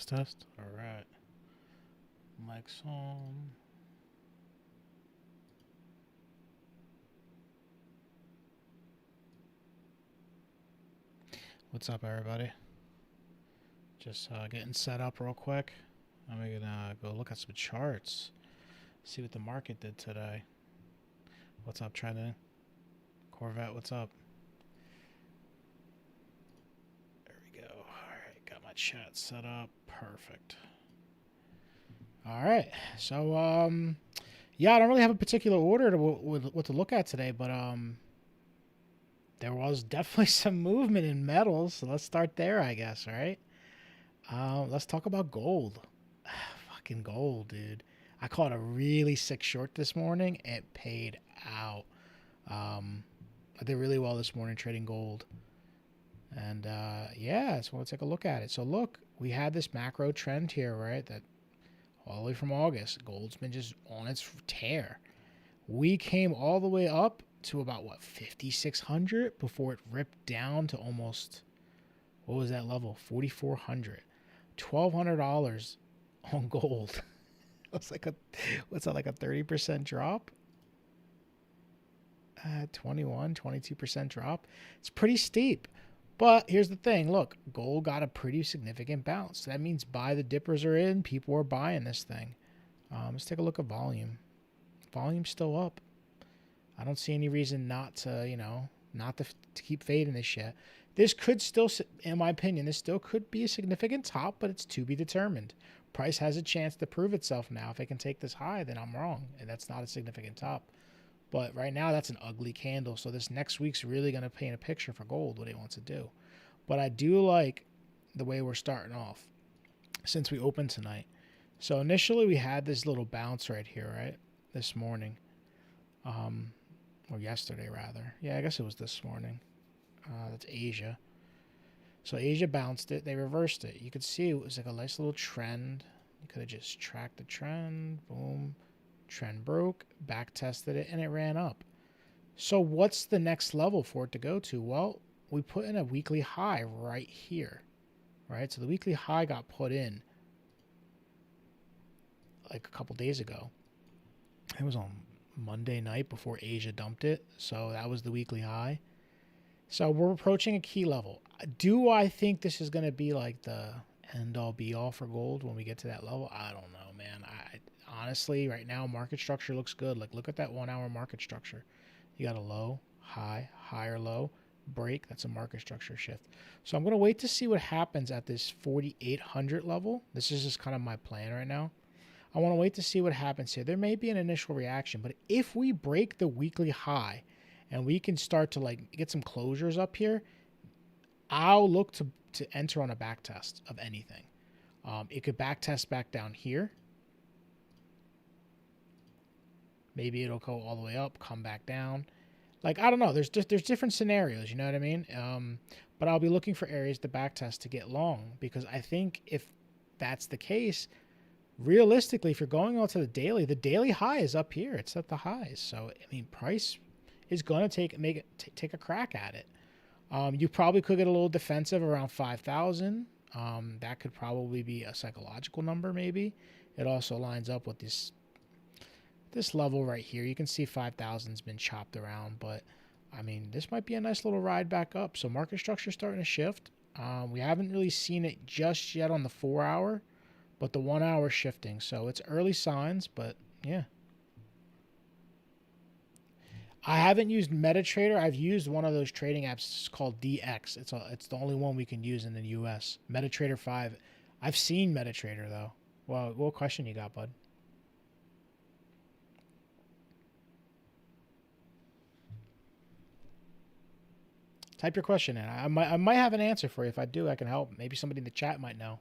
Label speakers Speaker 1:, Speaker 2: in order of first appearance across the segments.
Speaker 1: Test. All right. Mic's on. What's up, everybody? Just getting set up real quick. I'm gonna go look at some charts, see what the market did today. What's up, Trenton? Corvette, what's up? There we go. All right, got my chat set up. Perfect. All right, so yeah, I don't really have a particular order to what to look at today, but there was definitely some movement in metals. So let's start there, I guess. All right. Let's talk about gold. Fucking gold, dude. I caught a really sick short this morning. It paid out. I did really well this morning trading gold. And yeah, so let's take a look at it. So look, we had this macro trend here, right? That all the way from August, gold's been just on its tear. We came all the way up to about what, 5,600 before it ripped down to almost, what was that level? 4,400. $1,200 on gold. What's that, like a 30% drop? 22% drop. It's pretty steep. But here's the thing. Look, gold got a pretty significant bounce. That means buy the dippers are in. People are buying this thing. Let's take a look at volume. Volume's still up. I don't see any reason not to, not to keep fading this shit. This could still, in my opinion, this still could be a significant top, but it's to be determined. Price has a chance to prove itself now. If it can take this high, then I'm wrong, and that's not a significant top. But right now, that's an ugly candle. So this next week's really going to paint a picture for gold, what it wants to do. But I do like the way we're starting off since we opened tonight. So initially, we had this little bounce right here, right, this morning. Or yesterday, rather. Yeah, I guess it was this morning. That's Asia. So Asia bounced it. They reversed it. You could see it was like a nice little trend. You could have just tracked the trend. Boom. Trend broke, back tested it, and it ran up. So what's the next level for it to go to? Well, we put in a weekly high right here, right? So the weekly high got put in like a couple days ago. It was on Monday night before Asia dumped it. So that was the weekly high. So we're approaching a key level. Do I think this is going to be like the end all be all for gold when we get to that level? I don't know, man. Honestly, right now, market structure looks good. Like, look at that 1 hour market structure. You got a low, high, higher low, break. That's a market structure shift. So I'm going to wait to see what happens at this 4,800 level. This is just kind of my plan right now. I want to wait to see what happens here. There may be an initial reaction, but if we break the weekly high and we can start to like get some closures up here, I'll look to enter on a back test of anything. It could back test back down here. Maybe it'll go all the way up, come back down. Like, I don't know. There's different scenarios, you know what I mean? But I'll be looking for areas to back test to get long, because I think if that's the case, realistically, if you're going on to the daily high is up here. It's at the highs. So, I mean, price is going to take a crack at it. You probably could get a little defensive around 5,000. That could probably be a psychological number, maybe. It also lines up with this level right here. You can see 5,000's been chopped around, but I mean, this might be a nice little ride back up. So market structure is starting to shift. We haven't really seen it just yet on the 4 hour, but the 1 hour shifting. So it's early signs, but yeah. I haven't used MetaTrader. I've used one of those trading apps. It's called DX. It's the only one we can use in the US. MetaTrader 5. I've seen MetaTrader though. Well, what question you got, bud? Type your question in. I might have an answer for you. If I do, I can help. Maybe somebody in the chat might know.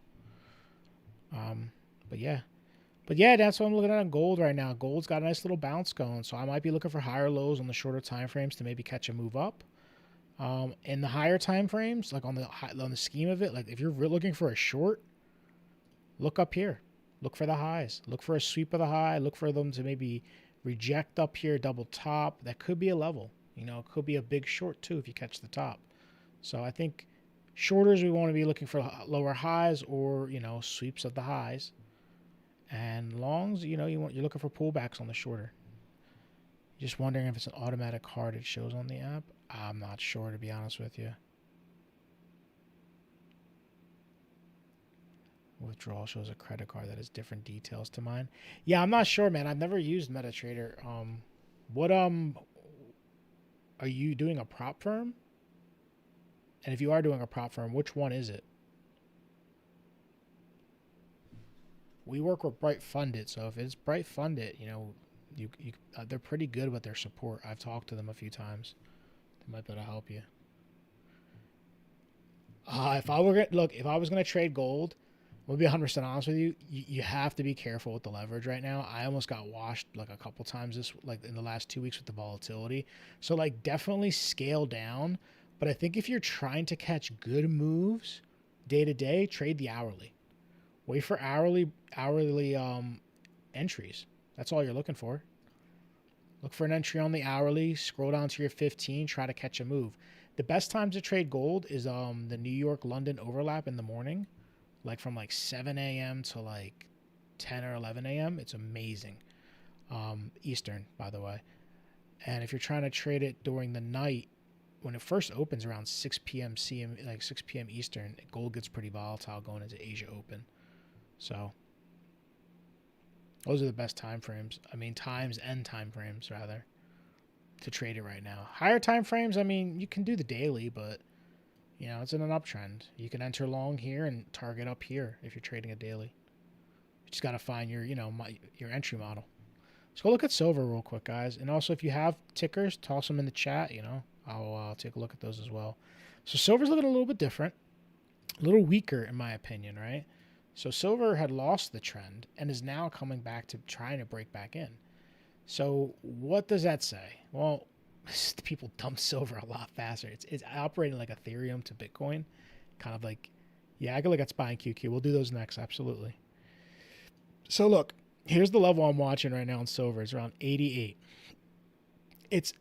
Speaker 1: But yeah, that's what I'm looking at on gold right now. Gold's got a nice little bounce going, so I might be looking for higher lows on the shorter time frames to maybe catch a move up. In the higher time frames, like on the scheme of it, like if you're looking for a short, look up here. Look for the highs. Look for a sweep of the high. Look for them to maybe reject up here, double top. That could be a level. It could be a big short too if you catch the top. So I think Shorters, we want to be looking for lower highs or, sweeps of the highs. And longs, you're looking for pullbacks on the shorter. Just wondering if it's an automatic card it shows on the app. I'm not sure, to be honest with you. Withdrawal shows a credit card that has different details to mine. Yeah, I'm not sure, man. I've never used MetaTrader. What are you doing, a prop firm? And if you are doing a prop firm, which one is it? We work with Brightfunded, so if it's Brightfunded, they're pretty good with their support. I've talked to them a few times. They might be able to help you. If I was gonna trade gold, I'll be 100% honest with you. You have to be careful with the leverage right now. I almost got washed like a couple times in the last 2 weeks with the volatility. So definitely scale down. But I think if you're trying to catch good moves day to day, trade the hourly. Wait for hourly entries. That's all you're looking for. Look for an entry on the hourly, scroll down to your 15, try to catch a move. The best time to trade gold is the New York-London overlap in the morning, from 7 a.m. to 10 or 11 a.m. It's amazing. Eastern, by the way. And if you're trying to trade it during the night, when it first opens around 6 p.m. CM, 6 p.m. Eastern, gold gets pretty volatile going into Asia Open. So those are the best time frames. Times and time frames, rather, to trade it right now. Higher time frames, you can do the daily, but, it's in an uptrend. You can enter long here and target up here if you're trading a daily. You just got to find your, your entry model. Let's go look at silver real quick, guys. And also, if you have tickers, toss them in the chat, I'll take a look at those as well. So silver's looking a little bit different, a little weaker in my opinion, right? So silver had lost the trend and is now coming back to trying to break back in. So what does that say? Well, people dump silver a lot faster. It's operating like Ethereum to Bitcoin, kind of I could look at SPY and QQ. We'll do those next, absolutely. So look, here's the level I'm watching right now in silver. It's around 88. It's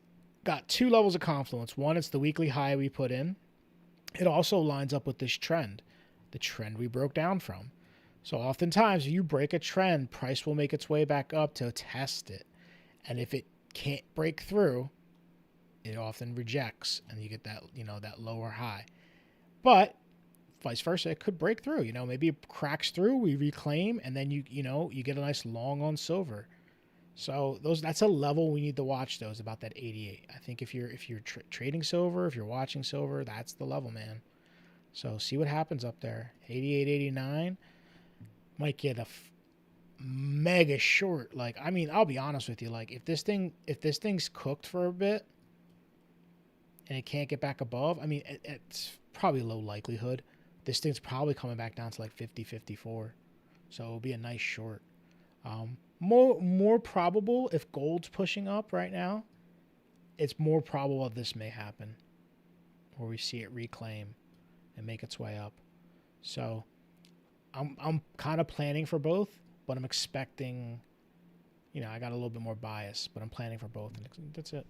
Speaker 1: got two levels of confluence. One, it's the weekly high we put in. It also lines up with this trend, the trend we broke down from. So oftentimes, if you break a trend, price will make its way back up to test it. And if it can't break through, it often rejects, and you get that, that lower high. But vice versa, it could break through. Maybe it cracks through, we reclaim, and then you get a nice long on silver. So that's a level we need to watch. Those about that 88. I think if you're trading silver, if you're watching silver, that's the level, man. So see what happens up there. 88, 89. Might get a mega short. I'll be honest with you. If this thing's cooked for a bit and it can't get back above, it's probably low likelihood. This thing's probably coming back down to 50, 54. So it'll be a nice short. More probable if gold's pushing up right now, it's more probable this may happen, where we see it reclaim and make its way up. So I'm kind of planning for both, but I'm expecting, I got a little bit more bias, but I'm planning for both, and that's it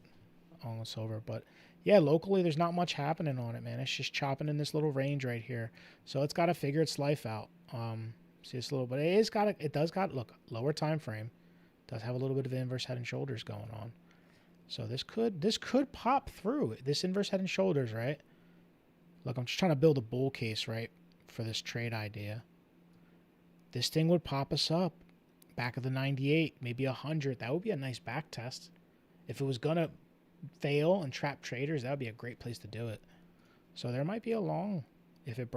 Speaker 1: on the silver. But yeah, locally there's not much happening on it, man. It's just chopping in this little range right here, so it's got to figure its life out. See this little, but it does got look, lower time frame, does have a little bit of inverse head and shoulders going on. So this could pop through this inverse head and shoulders, right? Look, I'm just trying to build a bull case, right, for this trade idea. This thing would pop us up back of the 98, maybe 100. That would be a nice back test. If it was gonna fail and trap traders, that would be a great place to do it. So there might be a long. If it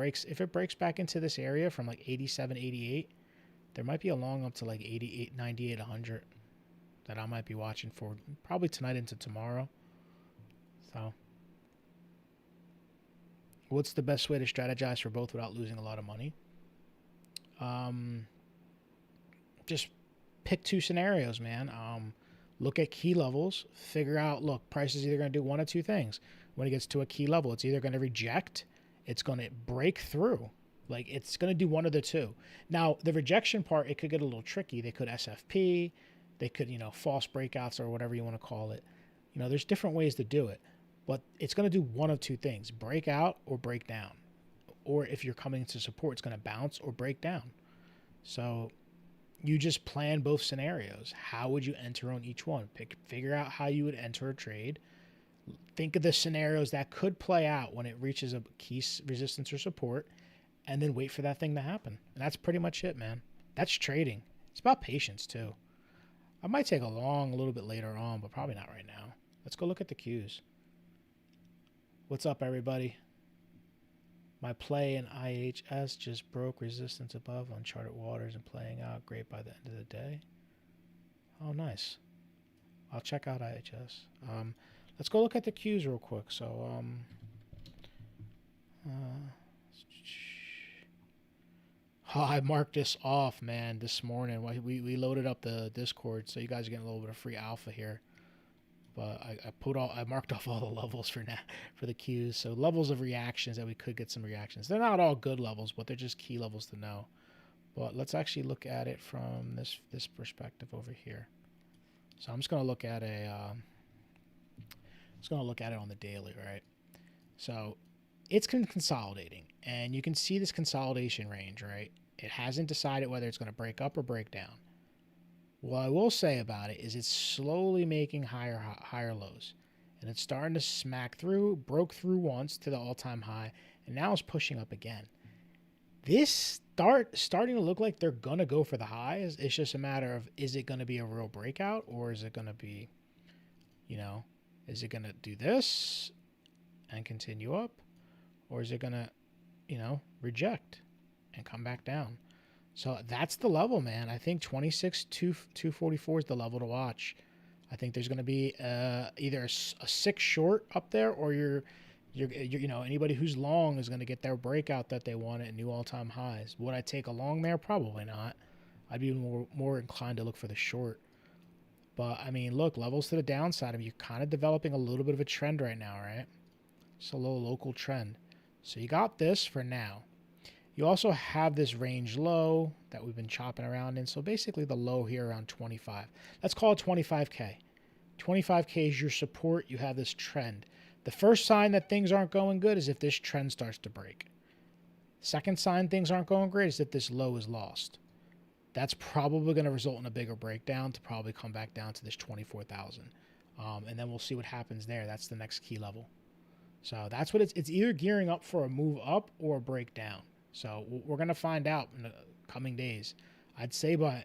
Speaker 1: breaks back into this area from 87, 88, there might be a long up to 88, 98, 100 that I might be watching for probably tonight into tomorrow. So what's the best way to strategize for both without losing a lot of money? Just pick two scenarios, man. Look at key levels, figure out, look, price is either going to do one of two things. When it gets to a key level, it's either going to reject, it's going to break through. It's going to do one of the two. Now, the rejection part, it could get a little tricky. They could SFP, they could, false breakouts or whatever you want to call it. There's different ways to do it, but it's going to do one of two things, break out or break down. or if you're coming to support, it's going to bounce or break down. So you just plan both scenarios. How would you enter on each one? Figure out how you would enter a trade. Think of the scenarios that could play out when it reaches a key resistance or support, and then wait for that thing to happen. And that's pretty much it, man. That's trading. It's about patience too. I might take a little bit later on, but probably not right now. Let's go look at the Qs. What's up, everybody? My play in IHS just broke resistance above uncharted waters and playing out great by the end of the day. Oh, nice. I'll check out IHS. Let's go look at the Qs real quick. So, I marked this off, man, this morning. We loaded up the Discord, so you guys are getting a little bit of free alpha here. But I marked off all the levels for now for the Qs. So levels of reactions that we could get some reactions. They're not all good levels, but they're just key levels to know. But let's actually look at it from this perspective over here. So I'm just gonna look at it on the daily, right? So it's consolidating, and you can see this consolidation range, right? It hasn't decided whether it's going to break up or break down. What I will say about it is it's slowly making higher lows, and it's starting to smack through, broke through once to the all-time high, and now it's pushing up again. This starting to look like they're going to go for the highs. It's just a matter of, is it going to be a real breakout, or is it going to be, is it going to do this and continue up, or is it going to, reject and come back down? So that's the level, man. I think 26,244 is the level to watch. I think there's going to be either a 6 short up there, or you're anybody who's long is going to get their breakout that they want at new all-time highs. Would I take a long there? Probably not. I'd be more inclined to look for the short. But I mean, look, levels to the downside. I mean, you're kind of developing a little bit of a trend right now, right? It's a little local trend. So you got this for now. You also have this range low that we've been chopping around in. So basically the low here around 25. Let's call it 25K. 25K is your support. You have this trend. The first sign that things aren't going good is if this trend starts to break. Second sign things aren't going great is if this low is lost. That's probably going to result in a bigger breakdown to probably come back down to this 24,000. And then we'll see what happens there. That's the next key level. So that's what it's either gearing up for a move up or a breakdown. So we're going to find out in the coming days. I'd say by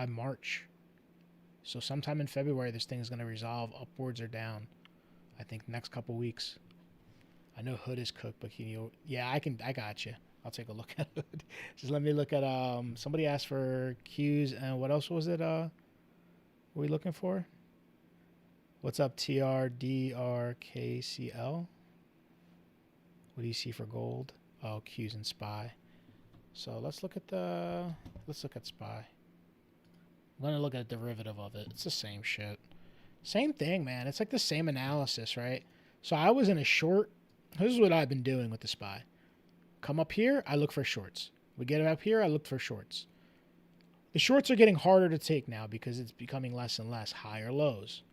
Speaker 1: March. So sometime in February, this thing is going to resolve upwards or down. I think next couple weeks. I know Hood is cooked, but yeah, I got you. I'll take a look at it. Just let me look at somebody asked for Qs, and what else was it? What are we looking for? What's up, TRDRKCL? What do you see for gold? Oh, Qs and SPY. So let's look at SPY. I'm gonna look at a derivative of it. It's the same shit. Same thing, man. It's like the same analysis, right? So I was in a short. This is what I've been doing with the SPY. Come up here, I look for shorts. We get it up here, I look for shorts. The shorts are getting harder to take now because it's becoming less and less higher lows,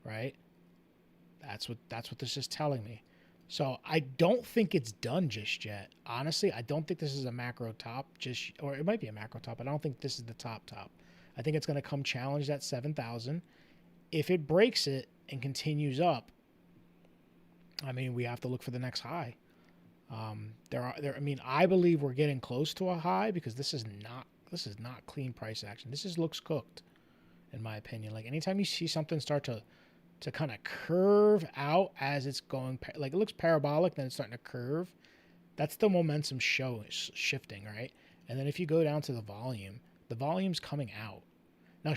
Speaker 1: right? That's what this is telling me. So I don't think it's done just yet. Honestly, I don't think this is a macro top, or it might be a macro top. I don't think this is the top. I think it's going to come challenge that 7,000. If it breaks it and continues up, I mean, we have to look for the next high. I believe we're getting close to a high because this is not clean price action. This looks cooked, in my opinion. Like anytime you see something start to kind of curve out as it's going, like it looks parabolic, then it's starting to curve. That's the momentum shifting, right? And then if you go down to the volume's coming out. Now,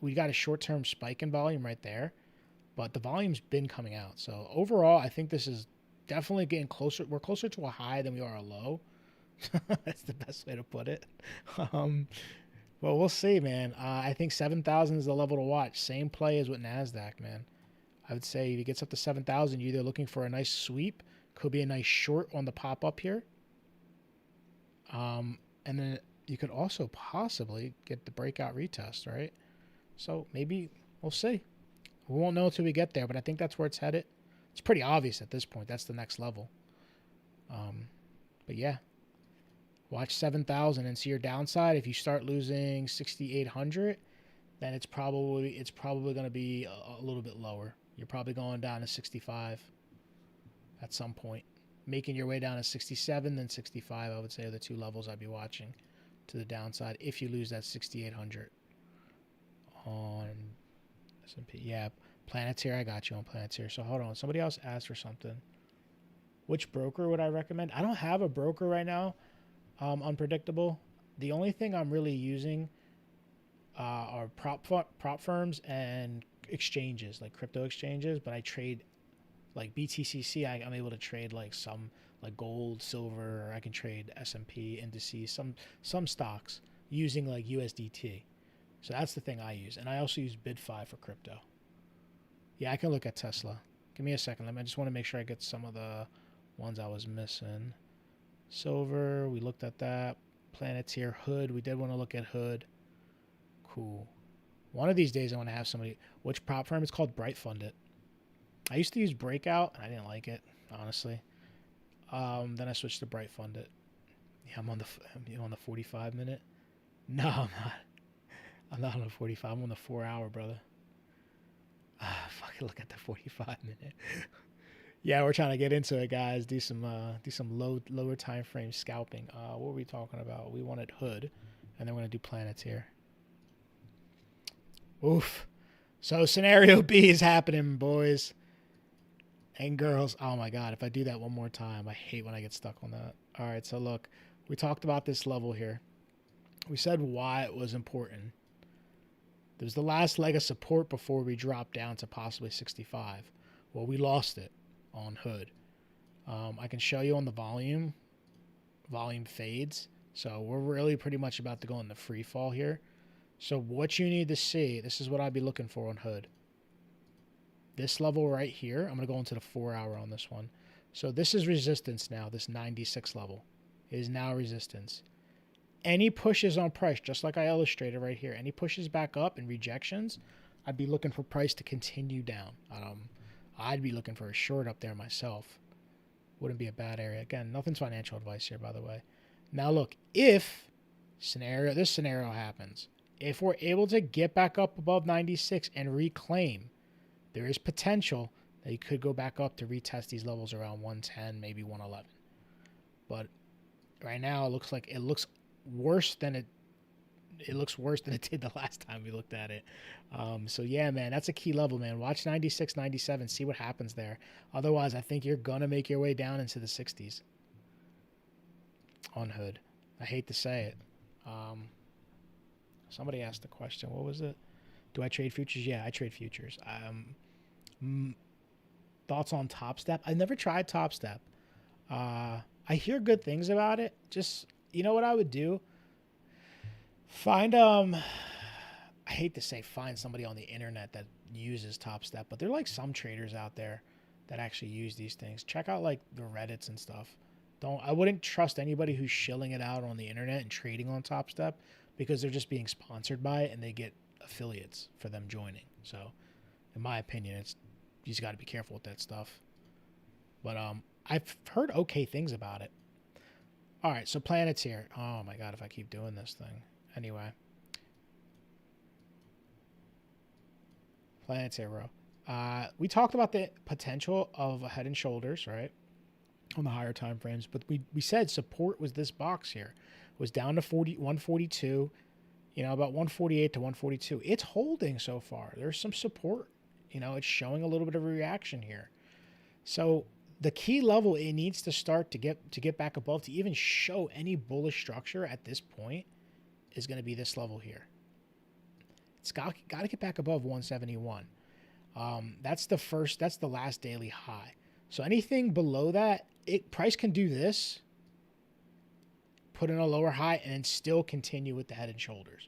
Speaker 1: we got a short-term spike in volume right there, but the volume's been coming out. So overall, I think this is definitely getting closer. We're closer to a high than we are a low. That's the best way to put it. Well, we'll see, man. I think 7,000 is the level to watch. Same play as with Nasdaq, man. I would say if it gets up to 7,000, you're either looking for a nice sweep, could be a nice short on the pop up here. And then you could also possibly get the breakout retest, right? So maybe we'll see. We won't know until we get there, but I think that's where it's headed. It's pretty obvious at this point. That's the next level. But yeah, watch 7,000 and see your downside. If you start losing 6,800, then it's probably going to be a little bit lower. You're probably going down to 65 at some point. Making your way down to 67, then 65, I would say, are the two levels I'd be watching to the downside if you lose that 6,800 on S&P. Yeah, Palantir, I got you on Palantir. So hold on, somebody else asked for something. Which broker would I recommend? I don't have a broker right now. Unpredictable. The only thing I'm really using are prop firms and exchanges, like crypto exchanges. But I trade like BTCC. I'm able to trade like some like gold, silver. Or I can trade S&P indices, some stocks using like USDT. So that's the thing I use, and I also use BidFi for crypto. Yeah, I can look at Tesla. Give me a second. I just want to make sure I get some of the ones I was missing. Silver, we looked at that. Palantir, Hood, we did want to look at Hood. Cool. One of these days I want to have somebody. Which prop firm? It's called Brightfunded. I used to use Breakout, and I didn't like it, honestly. Then I switched to Brightfunded. Yeah, I'm on the 45 minute. No, I'm not. I'm not on the 45. I'm on the 4 hour, brother. Fucking look at the 45 minute. Yeah, we're trying to get into it, guys. Do some lower time frame scalping. What were we talking about? We wanted Hood, and then we're gonna do Palantir. Oof. So scenario B is happening, boys and girls. Oh my God, if I do that one more time, I hate when I get stuck on that. All right, so look, we talked about this level here. We said why it was important. There was the last leg of support before we dropped down to possibly 65. Well, we lost it on Hood. I can show you on the volume fades. So we're really pretty much about to go in the free fall here. So what you need to see, this is what I'd be looking for on Hood. This level right here, I'm going to go into the 4 hour on this one. So this is resistance now, this 96 level is now resistance. Any pushes on price, just like I illustrated right here, any pushes back up and rejections, I'd be looking for price to continue down. I'd be looking for a short up there myself. Wouldn't be a bad area. Again, nothing's financial advice here, by the way. Now look, if this scenario happens, if we're able to get back up above 96 and reclaim, there is potential that you could go back up to retest these levels around 110, maybe 111. But right now, it looks worse than it did the last time we looked at it. So yeah, man, that's a key level, man. Watch 96, 97, see what happens there. Otherwise, I think you're gonna make your way down into the 60s on Hood. I hate to say it. Somebody asked the question. What was it? Do I trade futures? Yeah, I trade futures. Thoughts on Top Step? I've never tried Top Step. I hear good things about it. Just, you know what I would do? Find I hate to say find somebody on the internet that uses Top Step, but there are like some traders out there that actually use these things. Check out like the Reddits and stuff. I wouldn't trust anybody who's shilling it out on the internet and trading on Top Step, because they're just being sponsored by it and they get affiliates for them joining. So in my opinion, you just got to be careful with that stuff. But I've heard okay things about it. All right, so Palantir. Oh my God, if I keep doing this thing. Anyway. Palantir, bro. We talked about the potential of a Head and Shoulders, right? On the higher time frames, but we said support was this box here. It was down to 142, about 148 to 142. It's holding so far. There's some support. It's showing a little bit of a reaction here. So the key level it needs to start to get back above to even show any bullish structure at this point is going to be this level here. It's got to get back above 171. That's the last daily high. So anything below that, price can do this, put in a lower high, and then still continue with the Head and Shoulders.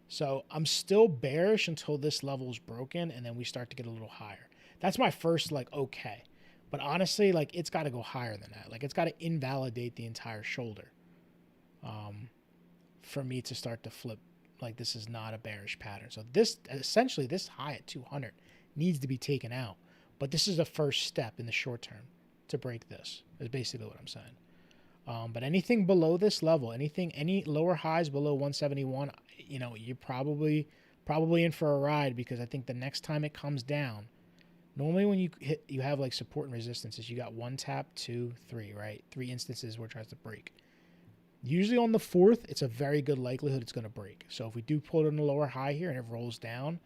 Speaker 1: So I'm still bearish until this level is broken, and then we start to get a little higher. That's my first okay. But honestly, it's got to go higher than that. It's got to invalidate the entire shoulder for me to start to flip. This is not a bearish pattern. So this high at 200 needs to be taken out. But this is the first step in the short term to break this, is basically what I'm saying. But anything below this level, any lower highs below 171, you know, you're probably in for a ride, because I think the next time it comes down, normally when you have like support and resistances, you got 1 tap, 2, 3, right? 3 instances where it tries to break. Usually on the 4th, it's a very good likelihood it's going to break. So if we do pull it in the lower high here and it rolls down,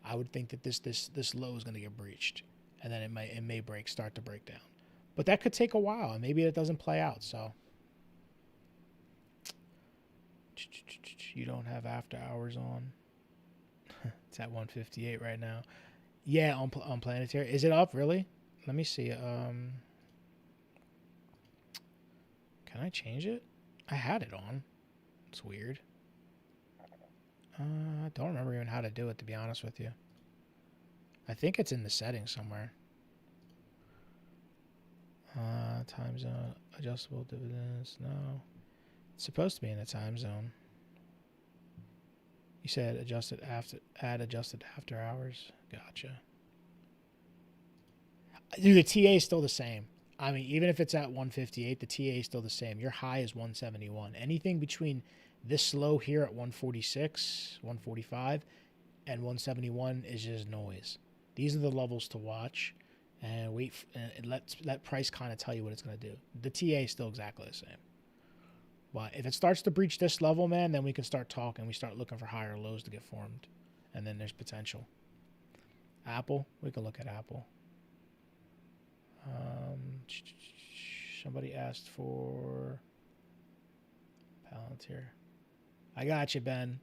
Speaker 1: I would think that this low is going to get breached, and then it may start to break down. But that could take a while, and maybe it doesn't play out. So you don't have after hours on. It's at 158 right now. Yeah, on Palantir. Is it up really? Let me see. Can I change it? I had it on. It's weird. I don't remember even how to do it, to be honest with you. I think it's in the settings somewhere. Time zone, adjustable dividends. No, it's supposed to be in the time zone. You said add adjusted after hours. Gotcha. Dude, the TA is still the same. I mean, even if it's at 158, the TA is still the same. Your high is 171. Anything between this low here at 146, 145, and 171 is just noise. These are the levels to watch, and wait. And let price kind of tell you what it's going to do. The TA is still exactly the same. But if it starts to breach this level, man, then we can start talking. We start looking for higher lows to get formed, and then there's potential. Apple, we can look at Apple. Somebody asked for Palantir. I got you, Ben.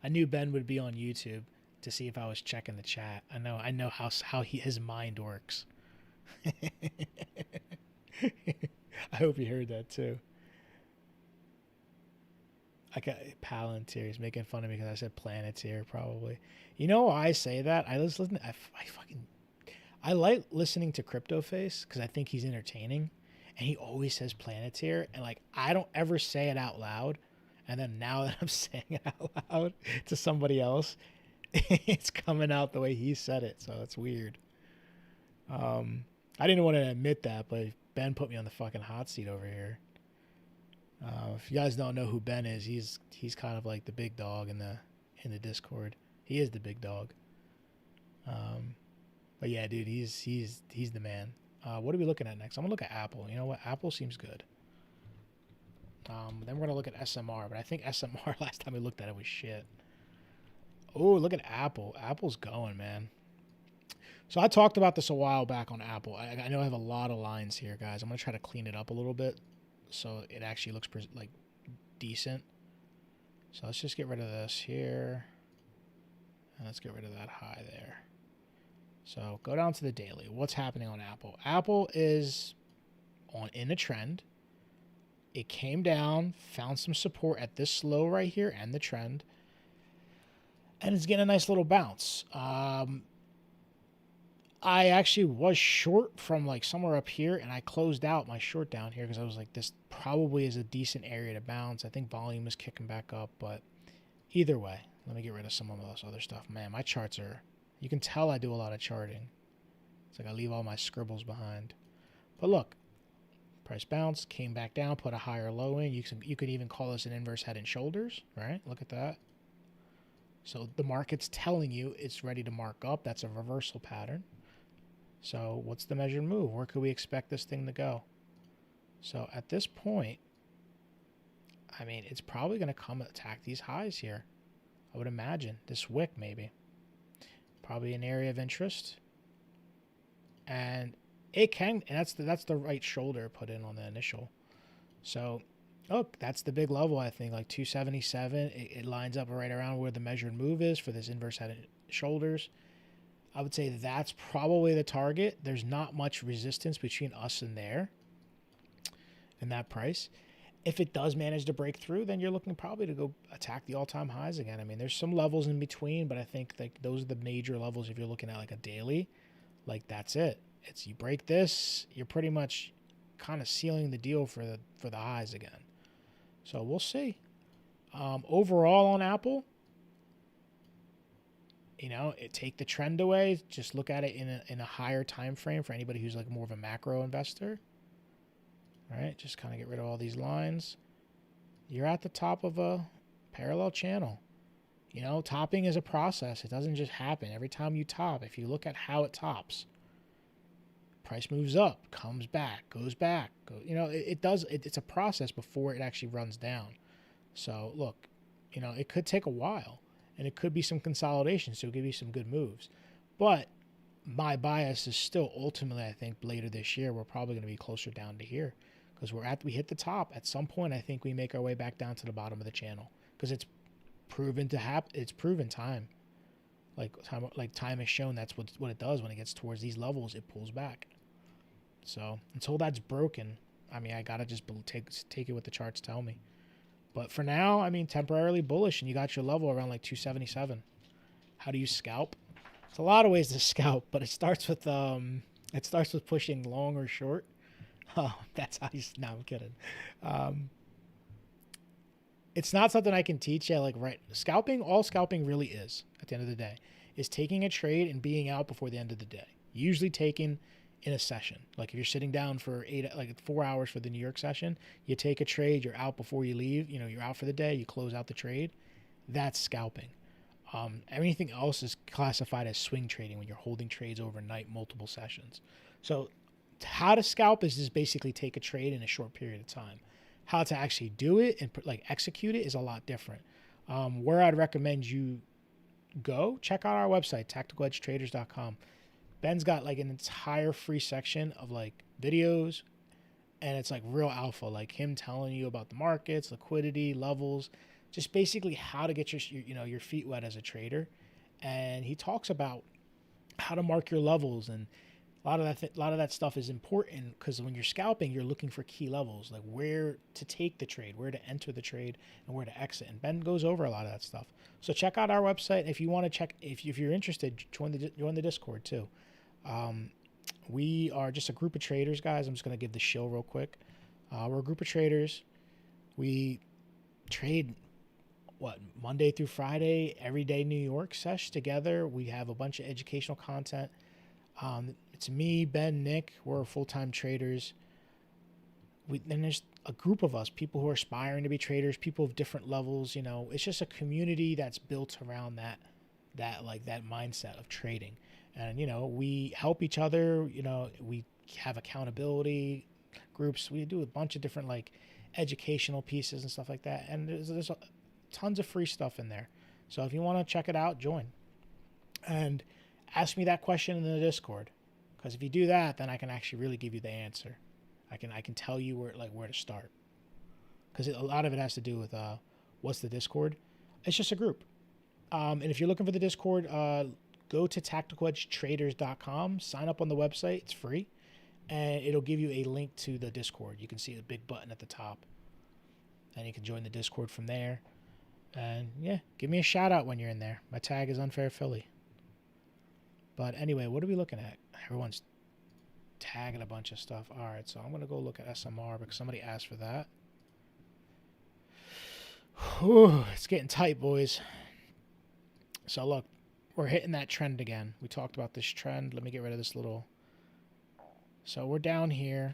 Speaker 1: I knew Ben would be on YouTube to see if I was checking the chat. I know how his mind works. I hope you heard that too. I got Palantir. He's making fun of me because I said Planeteer, probably. You know why I say that? I like listening to Crypto Face because I think he's entertaining, and he always says Planeteer, and like I don't ever say it out loud, and then now that I'm saying it out loud to somebody else, it's coming out the way he said it, so it's weird. I didn't want to admit that, but Ben put me on the fucking hot seat over here. If you guys don't know who Ben is, he's kind of like the big dog in the Discord. He is the big dog. But yeah, dude, he's the man. What are we looking at next? I'm gonna look at Apple. You know what? Apple seems good. Then we're gonna look at SMR, but I think SMR last time we looked at it was shit. Oh, look at Apple. Apple's going, man. So I talked about this a while back on Apple. I know I have a lot of lines here, guys. I'm gonna try to clean it up a little bit so it actually looks like decent. So let's just get rid of this here, and let's get rid of that high there. So go down to the daily. What's happening on Apple? Apple is in a trend. It came down, found some support at this low right here and the trend, and it's getting a nice little bounce. I actually was short from like somewhere up here, and I closed out my short down here because I was like, this probably is a decent area to bounce. I think volume is kicking back up, but either way, let me get rid of some of this other stuff. Man, my charts are, you can tell I do a lot of charting. It's like I leave all my scribbles behind. But look, price bounce, came back down, put a higher low in. You could even call this an inverse head and shoulders, right? Look at that. So the market's telling you it's ready to mark up. That's a reversal pattern. So what's the measured move? Where could we expect this thing to go? So at this point, I mean, it's probably going to come attack these highs here. I would imagine this wick maybe. Probably an area of interest. And it can, and that's the right shoulder put in on the initial. So, look, that's the big level, I think, like 277. It lines up right around where the measured move is for this inverse head and shoulders. I would say that's probably the target. There's not much resistance between us and there and that price. If it does manage to break through, then you're looking probably to go attack the all-time highs again. I mean, there's some levels in between, but I think like those are the major levels if you're looking at like a daily. Like that's it. It's you break this, you're pretty much kind of sealing the deal for the highs again. So we'll see. Overall on Apple, you know, take the trend away. Just look at it in a higher time frame for anybody who's like more of a macro investor, right? Just kind of get rid of all these lines. You're at the top of a parallel channel. You know, topping is a process. It doesn't just happen. Every time you top, if you look at how it tops, price moves up, comes back, goes back. You know, it's a process before it actually runs down. So look, you know, it could take a while, and it could be some consolidation, so it'll give you some good moves. But my bias is still ultimately, I think later this year, we're probably going to be closer down to here, because we hit the top. At some point, I think we make our way back down to the bottom of the channel, because it's proven to happen. It's proven time. Time has shown that's what it does. When it gets towards these levels, it pulls back. So until that's broken, I mean, I gotta just take it what the charts tell me. But for now, I mean, temporarily bullish, and you got your level around like 277. How do you scalp? There's a lot of ways to scalp, but it starts with pushing long or short. Oh, that's how you. No, I'm kidding. It's not something I can teach you. Like, right, scalping. All scalping really is, at the end of the day, is taking a trade and being out before the end of the day. Usually taken in a session. Like if you're sitting down for 4 hours for the New York session, you take a trade, you're out before you leave. You know, you're out for the day, you close out the trade. That's scalping. Everything else is classified as swing trading when you're holding trades overnight, multiple sessions. So how to scalp is just basically take a trade in a short period of time. How to actually do it and execute it is a lot different. Where I'd recommend you go, check out our website, tacticaledgetraders.com. Ben's got like an entire free section of like videos, and it's like real alpha, like him telling you about the markets, liquidity, levels, just basically how to get your feet wet as a trader. And he talks about how to mark your levels, and a lot of that stuff is important because when you're scalping, you're looking for key levels, like where to take the trade, where to enter the trade, and where to exit. And Ben goes over a lot of that stuff. So check out our website. If you want to check, if you're interested, join the Discord too. We are just a group of traders, guys. I'm just going to give the shill real quick. We're a group of traders. We trade Monday through Friday, every day New York sesh together. We have a bunch of educational content. It's me, Ben, Nick. We're full-time traders. Then there's a group of us, people who are aspiring to be traders, people of different levels. You know, it's just a community that's built around that mindset of trading. And, you know, we help each other. You know, we have accountability groups. We do a bunch of different like educational pieces and stuff like that. And there's tons of free stuff in there. So if you want to check it out, join. And ask me that question in the Discord, because if you do that, then I can actually really give you the answer. I can tell you where to start, because a lot of it has to do with what's the Discord. It's just a group. And if you're looking for the Discord, go to tacticaledgetraders.com, sign up on the website. It's free, and it'll give you a link to the Discord. You can see the big button at the top, and you can join the Discord from there. And yeah, give me a shout out when you're in there. My tag is Unfair Philly. But anyway, what are we looking at? Everyone's tagging a bunch of stuff. All right, so I'm going to go look at SMR because somebody asked for that. Whew, it's getting tight, boys. So look, we're hitting that trend again. We talked about this trend. Let me get rid of this little. So we're down here.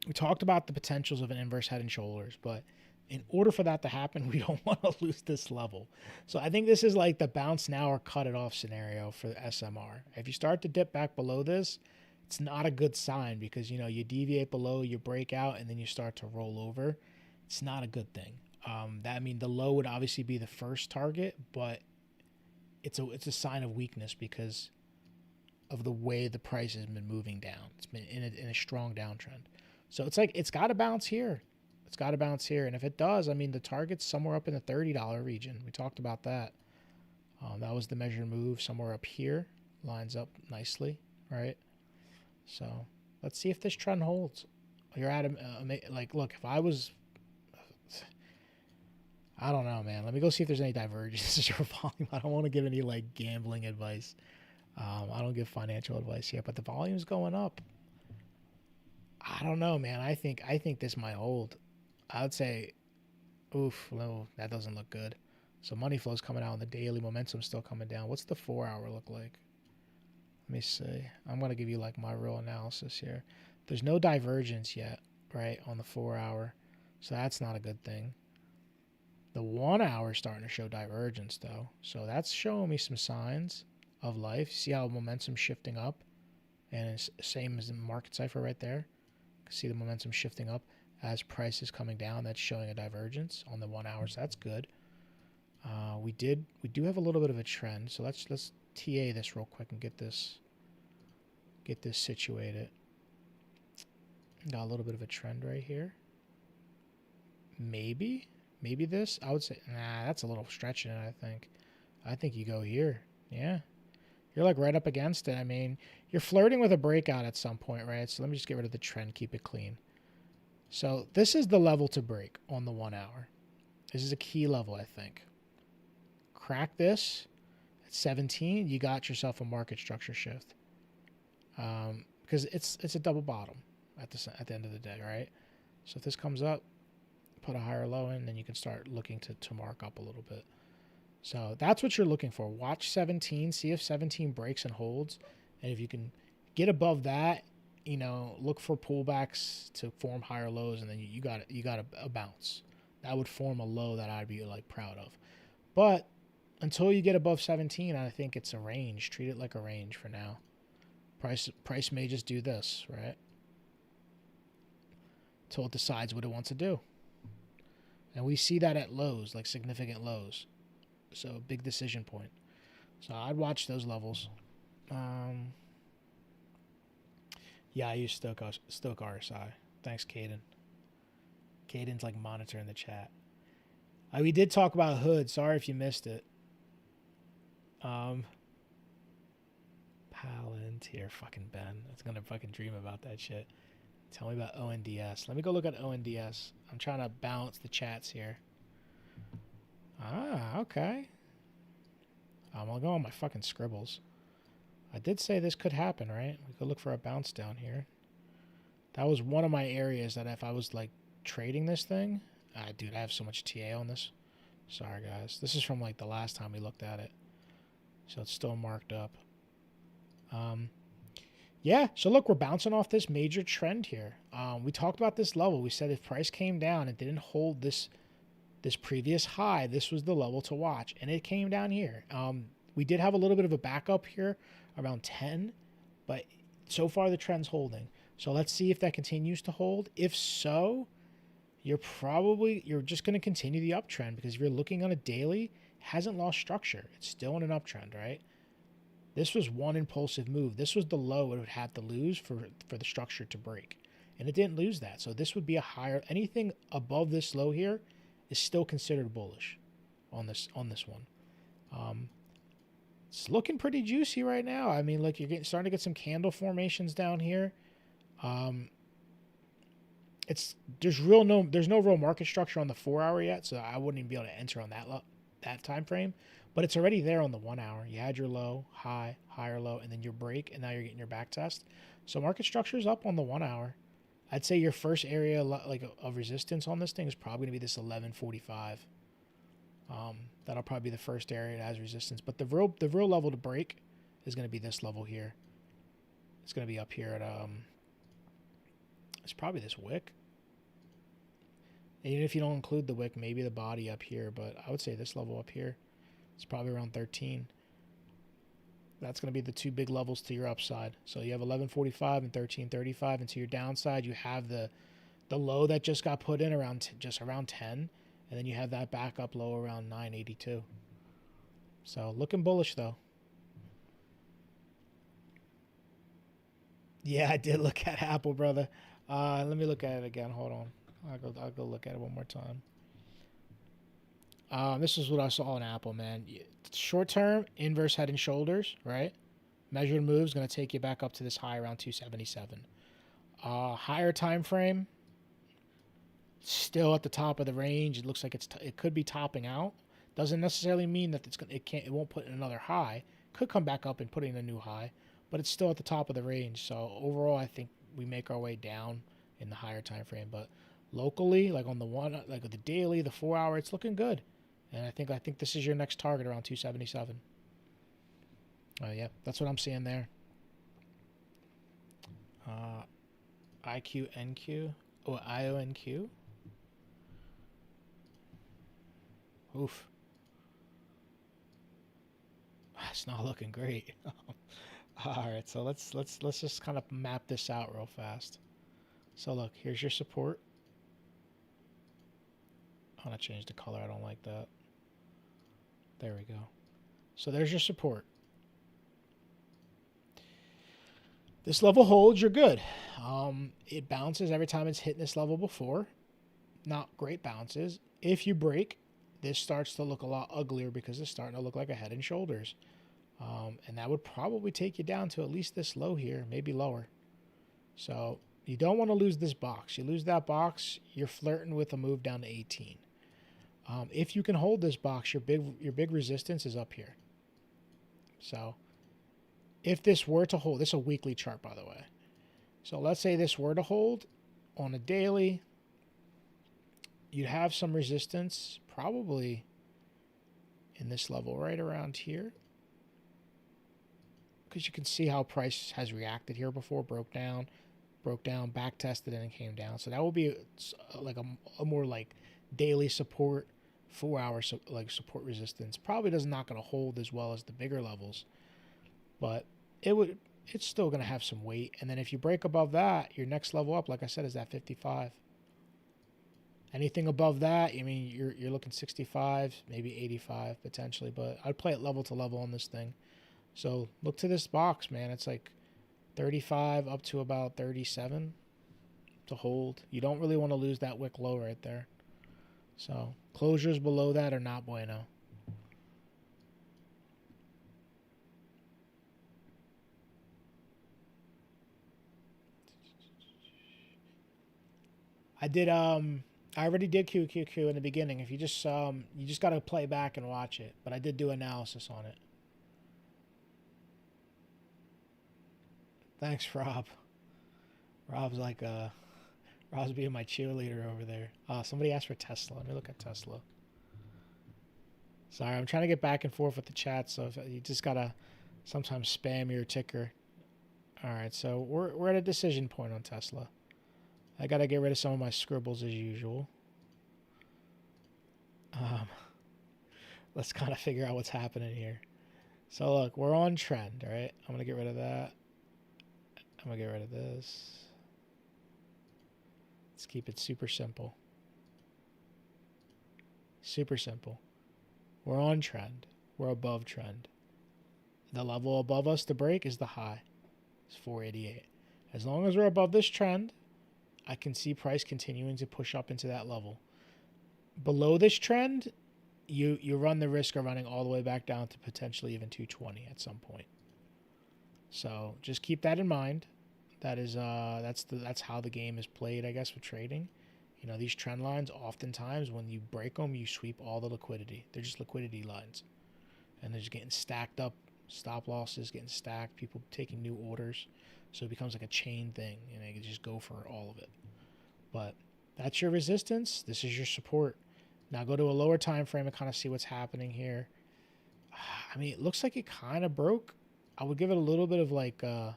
Speaker 1: We talked about the potentials of an inverse head and shoulders, but in order for that to happen, we don't want to lose this level. So I think this is like the bounce now or cut it off scenario for the SMR. If you start to dip back below this, it's not a good sign, because, you know, you deviate below, you break out, and then you start to roll over. It's not a good thing. The low would obviously be the first target, but it's a sign of weakness because of the way the price has been moving down. It's been in a strong downtrend. So it's like it's got to bounce here. It's got to bounce here. And if it does, I mean, the target's somewhere up in the $30 region. We talked about that. That was the measured move somewhere up here. Lines up nicely, right? So let's see if this trend holds. You're at look, if I was, I don't know, man. Let me go see if there's any divergences or volume. I don't want to give any like gambling advice. I don't give financial advice yet, but the volume's going up. I don't know, man. I think this might hold. I would say, oof, no, that doesn't look good. So money flow's coming out on the daily. Momentum's still coming down. What's the 4 hour look like? Let me see. I'm going to give you like my real analysis here. There's no divergence yet, right, on the 4 hour. So that's not a good thing. The 1 hour is starting to show divergence though. So that's showing me some signs of life. See how momentum's shifting up? And it's same as the market cipher right there. See the momentum shifting up as price is coming down. That's showing a divergence on the 1 hour. So that's good. We do have a little bit of a trend. So let's TA this real quick and get this situated. Got a little bit of a trend right here. Maybe this. I would say, nah, that's a little stretching it, I think. I think you go here. Yeah. You're like right up against it. I mean, you're flirting with a breakout at some point, right? So let me just get rid of the trend, keep it clean. So this is the level to break on the 1 hour. This is a key level, I think. Crack this at 17, you got yourself a market structure shift. Because it's a double bottom at the end of the day, right? So if this comes up, put a higher low in, then you can start looking to mark up a little bit. So that's what you're looking for. Watch 17, see if 17 breaks and holds. And if you can get above that, you know, look for pullbacks to form higher lows, and then you got a bounce. That would form a low that I'd be like proud of. But until you get above 17, I think it's a range. Treat it like a range for now. Price may just do this, right? Until it decides what it wants to do. And we see that at lows, like significant lows. So big decision point. So I'd watch those levels. Yeah, I use Stoke RSI. Thanks, Caden. Caden's like monitoring the chat. We did talk about Hood. Sorry if you missed it. Palantir, fucking Ben. It's gonna fucking dream about that shit. Tell me about ONDS. Let me go look at ONDS. I'm trying to balance the chats here. Ah, okay. I'm gonna go on my fucking scribbles. I did say this could happen, right? We could look for a bounce down here. That was one of my areas that if I was like trading this thing, dude, I have so much TA on this. Sorry, guys. This is from like the last time we looked at it. So it's still marked up. Yeah, so look, we're bouncing off this major trend here. We talked about this level. We said if price came down and didn't hold this previous high, this was the level to watch. And it came down here. We did have a little bit of a backup here around 10, but so far the trend's holding. So let's see if that continues to hold. If so, you're just going to continue the uptrend, because if you're looking on a daily, it hasn't lost structure. It's still in an uptrend, right? This was one impulsive move. This was the low it would have to lose for the structure to break. And it didn't lose that. So this would be a higher, anything above this low here is still considered bullish on this one. It's looking pretty juicy right now. I mean, like, you're starting to get some candle formations down here. There's no real market structure on the 4 hour yet, so I wouldn't even be able to enter on that time frame. But it's already there on the 1 hour. You had your low, high, higher low, and then your break, and now you're getting your back test. So market structure is up on the 1 hour. I'd say your first area of resistance on this thing is probably going to be this 1145. That'll probably be the first area that has resistance. But the real level to break is going to be this level here. It's going to be up here at it's probably this wick. And even if you don't include the wick, maybe the body up here. But I would say this level up here. It's probably around 13. That's going to be the two big levels to your upside. So you have 1145 and 1335, and to your downside, you have the low that just got put in around 10, and then you have that backup low around 982. So looking bullish though. Yeah, I did look at Apple, brother. Let me look at it again. Hold on. I'll go look at it one more time. This is what I saw on Apple, man. Short term, inverse head and shoulders, right? Measured move is going to take you back up to this high around 277. Higher time frame, still at the top of the range. It looks like it could be topping out. Doesn't necessarily mean that it won't put in another high. Could come back up and put in a new high, but it's still at the top of the range. So overall, I think we make our way down in the higher time frame. But locally, like on the daily, the 4 hour, it's looking good. And I think this is your next target around 277. Yeah, that's what I'm seeing there. IQ, NQ. Oh, IONQ. Oof. It's not looking great. All right, so let's just kind of map this out real fast. So look, here's your support. I want to change the color. I don't like that. There we go. So there's your support. This level holds, you're good. It bounces every time it's hitting this level before. Not great bounces. If you break, this starts to look a lot uglier because it's starting to look like a head and shoulders. And that would probably take you down to at least this low here, maybe lower. So you don't want to lose this box. You lose that box, you're flirting with a move down to 18. If you can hold this box, your big resistance is up here. So if this were to hold, this is a weekly chart, by the way. So let's say this were to hold on a daily, you'd have some resistance probably in this level right around here. Because you can see how price has reacted here before, broke down, back tested, and it came down. So that will be like a more like daily support, 4 hour like support resistance. Probably not going to hold as well as the bigger levels, but it's still going to have some weight. And then if you break above that, your next level up, like I said, is at 55. Anything above that, I mean, you're looking 65, maybe 85 potentially, but I'd play it level to level on this thing. So look to this box, man. It's like 35 up to about 37 to hold. You don't really want to lose that wick low right there. So closures below that are not bueno. I already did QQQ in the beginning. If you just got to play back and watch it, but I did do analysis on it. Thanks, Rob. Rob's like Rob's being my cheerleader over there. Somebody asked for Tesla. Let me look at Tesla. Sorry, I'm trying to get back and forth with the chat, so you just gotta sometimes spam your ticker. All right, so we're at a decision point on Tesla. I gotta get rid of some of my scribbles as usual. Let's kind of figure out what's happening here. So look, we're on trend, right? I'm gonna get rid of that. I'm gonna get rid of this. Let's keep it super simple. Super simple. We're on trend. We're above trend. The level above us to break is the high. It's 488. As long as we're above this trend, I can see price continuing to push up into that level. Below this trend, you run the risk of running all the way back down to potentially even 220 at some point. So just keep that in mind. That is that's how the game is played, I guess, with trading. You know, these trend lines, oftentimes when you break them, you sweep all the liquidity. They're just liquidity lines, and they're just getting stacked up. Stop losses getting stacked. People taking new orders, so it becomes like a chain thing, and they can just go for all of it. But that's your resistance. This is your support. Now go to a lower time frame and kind of see what's happening here. I mean, it looks like it kind of broke. I would give it a little bit of like a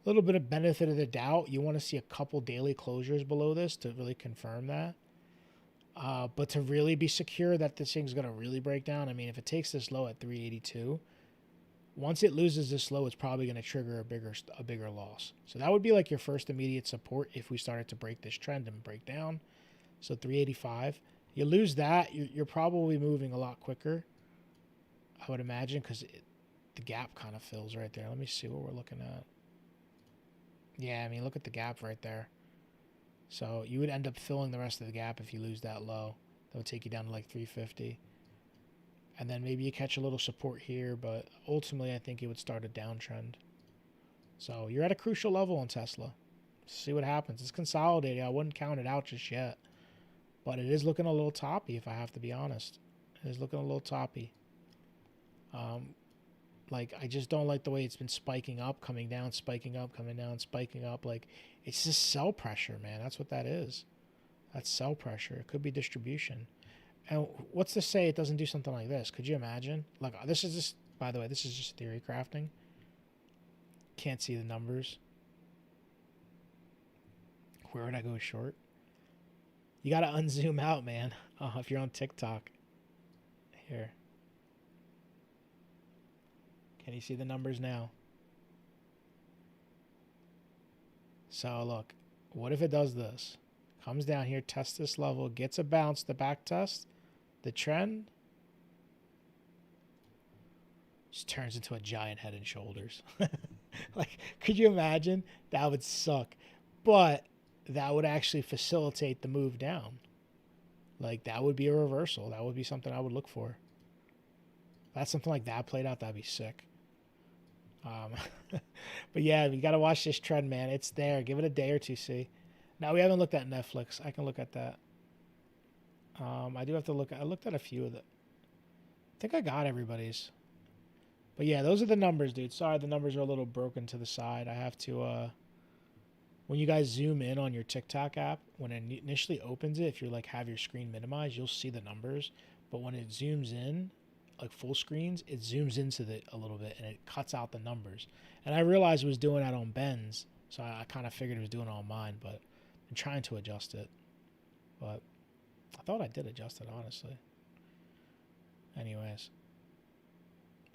Speaker 1: little bit of benefit of the doubt. You want to see a couple daily closures below this to really confirm that. But to really be secure that this thing's going to really break down, I mean, if it takes this low at 382, once it loses this low, it's probably going to trigger a bigger loss. So that would be like your first immediate support if we started to break this trend and break down. So 385. You lose that, you're probably moving a lot quicker, I would imagine, because the gap kind of fills right there. Let me see what we're looking at. Yeah, I mean, look at the gap right there. So you would end up filling the rest of the gap if you lose that low. That would take you down to like 350. And then maybe you catch a little support here, but ultimately I think it would start a downtrend. So you're at a crucial level on Tesla. See what happens. It's consolidating. I wouldn't count it out just yet. But it is looking a little toppy, if I have to be honest. It is looking a little toppy. Like, I just don't like the way it's been spiking up, coming down, spiking up, coming down, spiking up. Like, it's just sell pressure, man. That's what that is. That's sell pressure. It could be distribution. And what's to say it doesn't do something like this? Could you imagine? Like, this is just, by the way, this is just theory crafting. Can't see the numbers. Where would I go short? You got to unzoom out, man. If you're on TikTok. Here. Can you see the numbers now? So look, what if it does this? Comes down here, tests this level, gets a bounce, the back test, the trend, just turns into a giant head and shoulders. Like, could you imagine? That would suck. But that would actually facilitate the move down. Like, that would be a reversal. That would be something I would look for. If that's something like that played out, that'd be sick. But yeah, you got to watch this trend, man. It's there. Give it a day or two, see. Now, we haven't looked at Netflix. I can look at that. I do have to look. I looked at a few of them. I think I got everybody's. But yeah, those are the numbers, dude. Sorry, the numbers are a little broken to the side. I have to, when you guys zoom in on your TikTok app, when it initially opens it, if you're like have your screen minimized, you'll see the numbers. But when it zooms in, like full screens, it zooms into it a little bit and it cuts out the numbers. And I realized it was doing that on Ben's, so I kind of figured it was doing it on mine, but I'm trying to adjust it. But I thought I did adjust it, honestly. Anyways.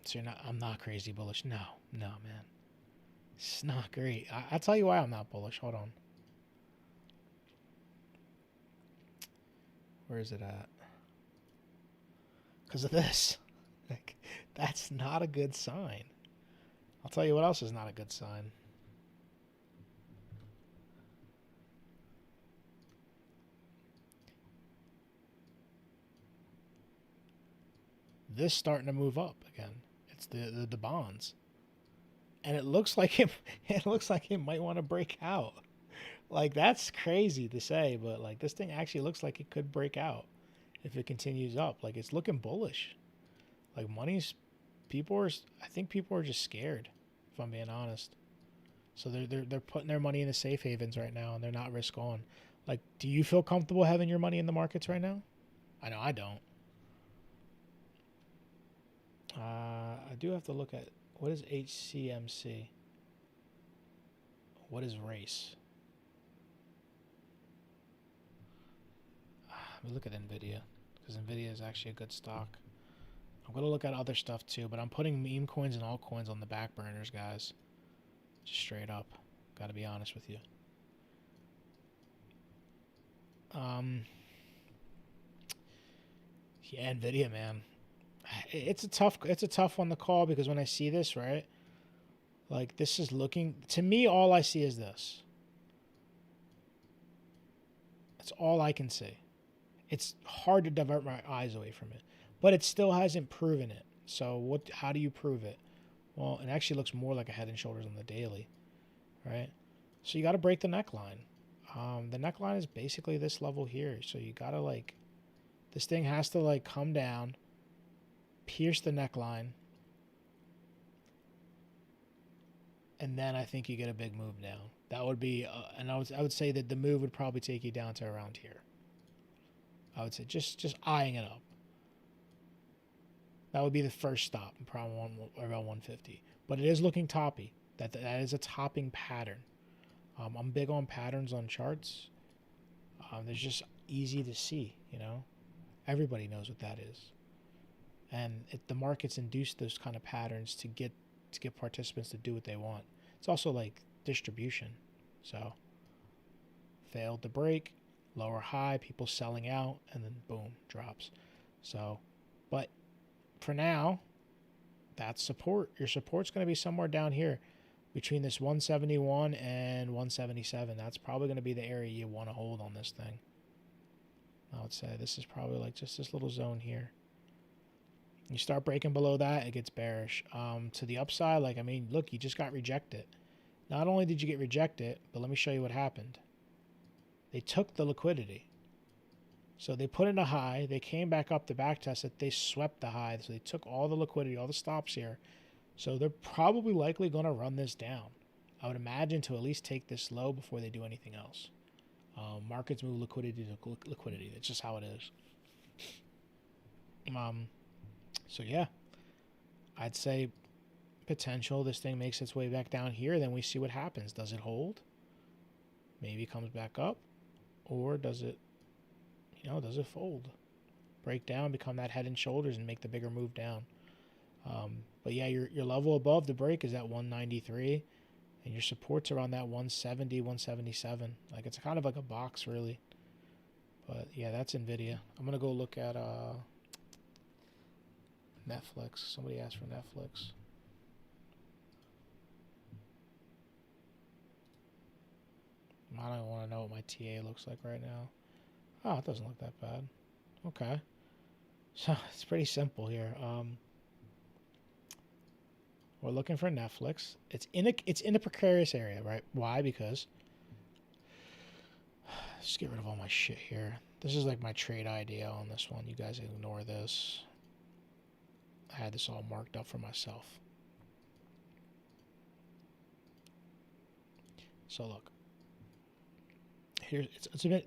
Speaker 1: So I'm not crazy bullish. No, man. It's not great. I'll tell you why I'm not bullish. Hold on. Where is it at? Because of this. Like, that's not a good sign. I'll tell you what else is not a good sign. This starting to move up again. It's the bonds. And it looks like it might want to break out. Like, that's crazy to say, but like this thing actually looks like it could break out if it continues up. Like, it's looking bullish. Like, I think people are just scared, if I'm being honest. So they're putting their money in the safe havens right now, and they're not risk on. Like, do you feel comfortable having your money in the markets right now? I know I don't. I do have to look at, what is HCMC? What is race? Let me look at Nvidia, because Nvidia is actually a good stock. I'm going to look at other stuff too, but I'm putting meme coins and altcoins on the back burners, guys. Just straight up. Got to be honest with you. Yeah, Nvidia, man. It's a tough one to call, because when I see this, right? Like, this is looking, to me, all I see is this. That's all I can see. It's hard to divert my eyes away from it, but it still hasn't proven it. So how do you prove it? Well, it actually looks more like a head and shoulders on the daily, right? So you got to break the neckline. The neckline is basically this level here. So you got to, like, this thing has to, like, come down, pierce the neckline, and then I think you get a big move down. That would be, and I would say that the move would probably take you down to around here. I would say just eyeing it up. That would be the first stop, probably around 150. But it is looking toppy. That is a topping pattern. I'm big on patterns on charts. They're just easy to see, you know. Everybody knows what that is. And the markets induce those kind of patterns to get participants to do what they want. It's also like distribution. So, failed to break, lower high, people selling out, and then boom, drops. So, but for now, that's support. Your support's going to be somewhere down here between this 171 and 177. That's probably going to be the area you want to hold on this thing. I would say this is probably like just this little zone here. You start breaking below that, it gets bearish. To the upside, like, I mean, look, you just got rejected. Not only did you get rejected, but let me show you what happened. They took the liquidity. So they put in a high, they came back up to back test it, they swept the high. So they took all the liquidity, all the stops here. So they're probably likely going to run this down. I would imagine to at least take this low before they do anything else. Markets move liquidity to liquidity. That's just how it is. So yeah, I'd say potential. This thing makes its way back down here. Then we see what happens. Does it hold? maybe comes back up, or does it, does it fold, break down, become that head and shoulders, and make the bigger move down? But yeah, your level above the break is at 193, and your support's around that 170, 177. Like, it's kind of like a box, really. But yeah, that's Nvidia. I'm gonna go look at Netflix. Somebody asked for Netflix. I don't want to know what my TA looks like right now. Oh, it doesn't look that bad. Okay. So it's pretty simple here. We're looking for Netflix. It's in a precarious area, right? Why? Because let's get rid of all my shit here. This is like my trade idea on this one. You guys ignore this. I had this all marked up for myself. So look, here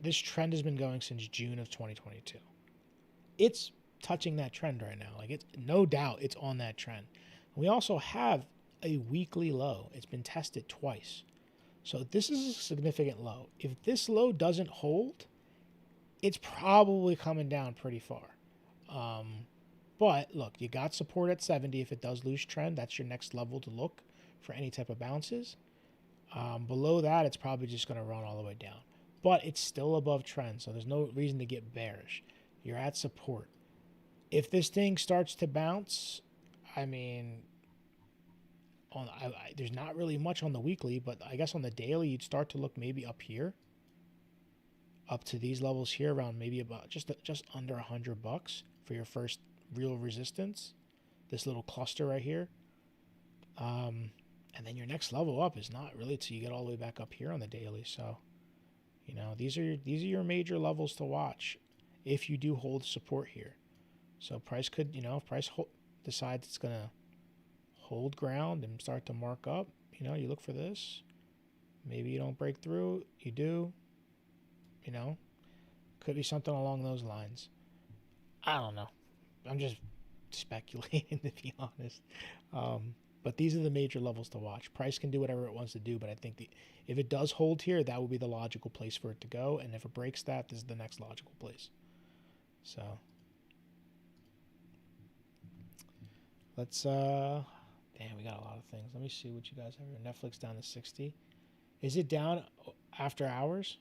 Speaker 1: this trend has been going since June of 2022. It's touching that trend right now. Like, it's no doubt it's on that trend. We also have a weekly low. It's been tested twice. So this is a significant low. If this low doesn't hold, it's probably coming down pretty far. But look, you got support at 70. If it does lose trend, that's your next level to look for any type of bounces. Below that, it's probably just going to run all the way down. But it's still above trend, so there's no reason to get bearish. You're at support. If this thing starts to bounce, I mean, there's not really much on the weekly, but I guess on the daily, you'd start to look maybe up here, up to these levels here, around maybe about just under $100 for your first real resistance. This little cluster right here, and then your next level up is not really till you get all the way back up here on the daily. So, these are your major levels to watch if you do hold support here. So price could, if price decides it's going to hold ground and start to mark up, you look for this. Maybe you don't break through. You do. Could be something along those lines. I don't know. I'm just speculating, to be honest. But these are the major levels to watch. Price can do whatever it wants to do, but I think if it does hold here, that would be the logical place for it to go. And if it breaks that, this is the next logical place. So let's damn, we got a lot of things. Let me see what you guys have here. Netflix down to 60. Is it down after hours?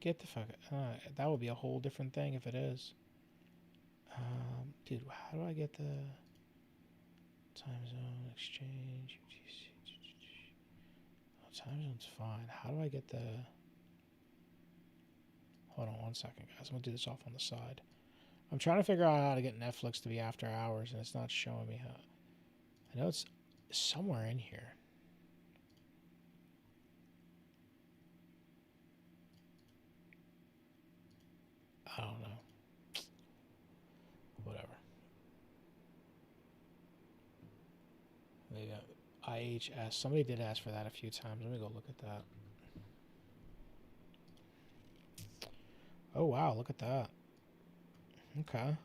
Speaker 1: Get the fuck that would be a whole different thing if it is. Dude, how do I get the time zone exchange? Oh, time zone's fine. How do I get the... Hold on one second, guys. I'm going to do this off on the side. I'm trying to figure out how to get Netflix to be after hours, and it's not showing me how. I know it's somewhere in here. I don't know. Whatever. Maybe IHS. Somebody did ask for that a few times. Let me go look at that. Oh, wow. Look at that. Okay.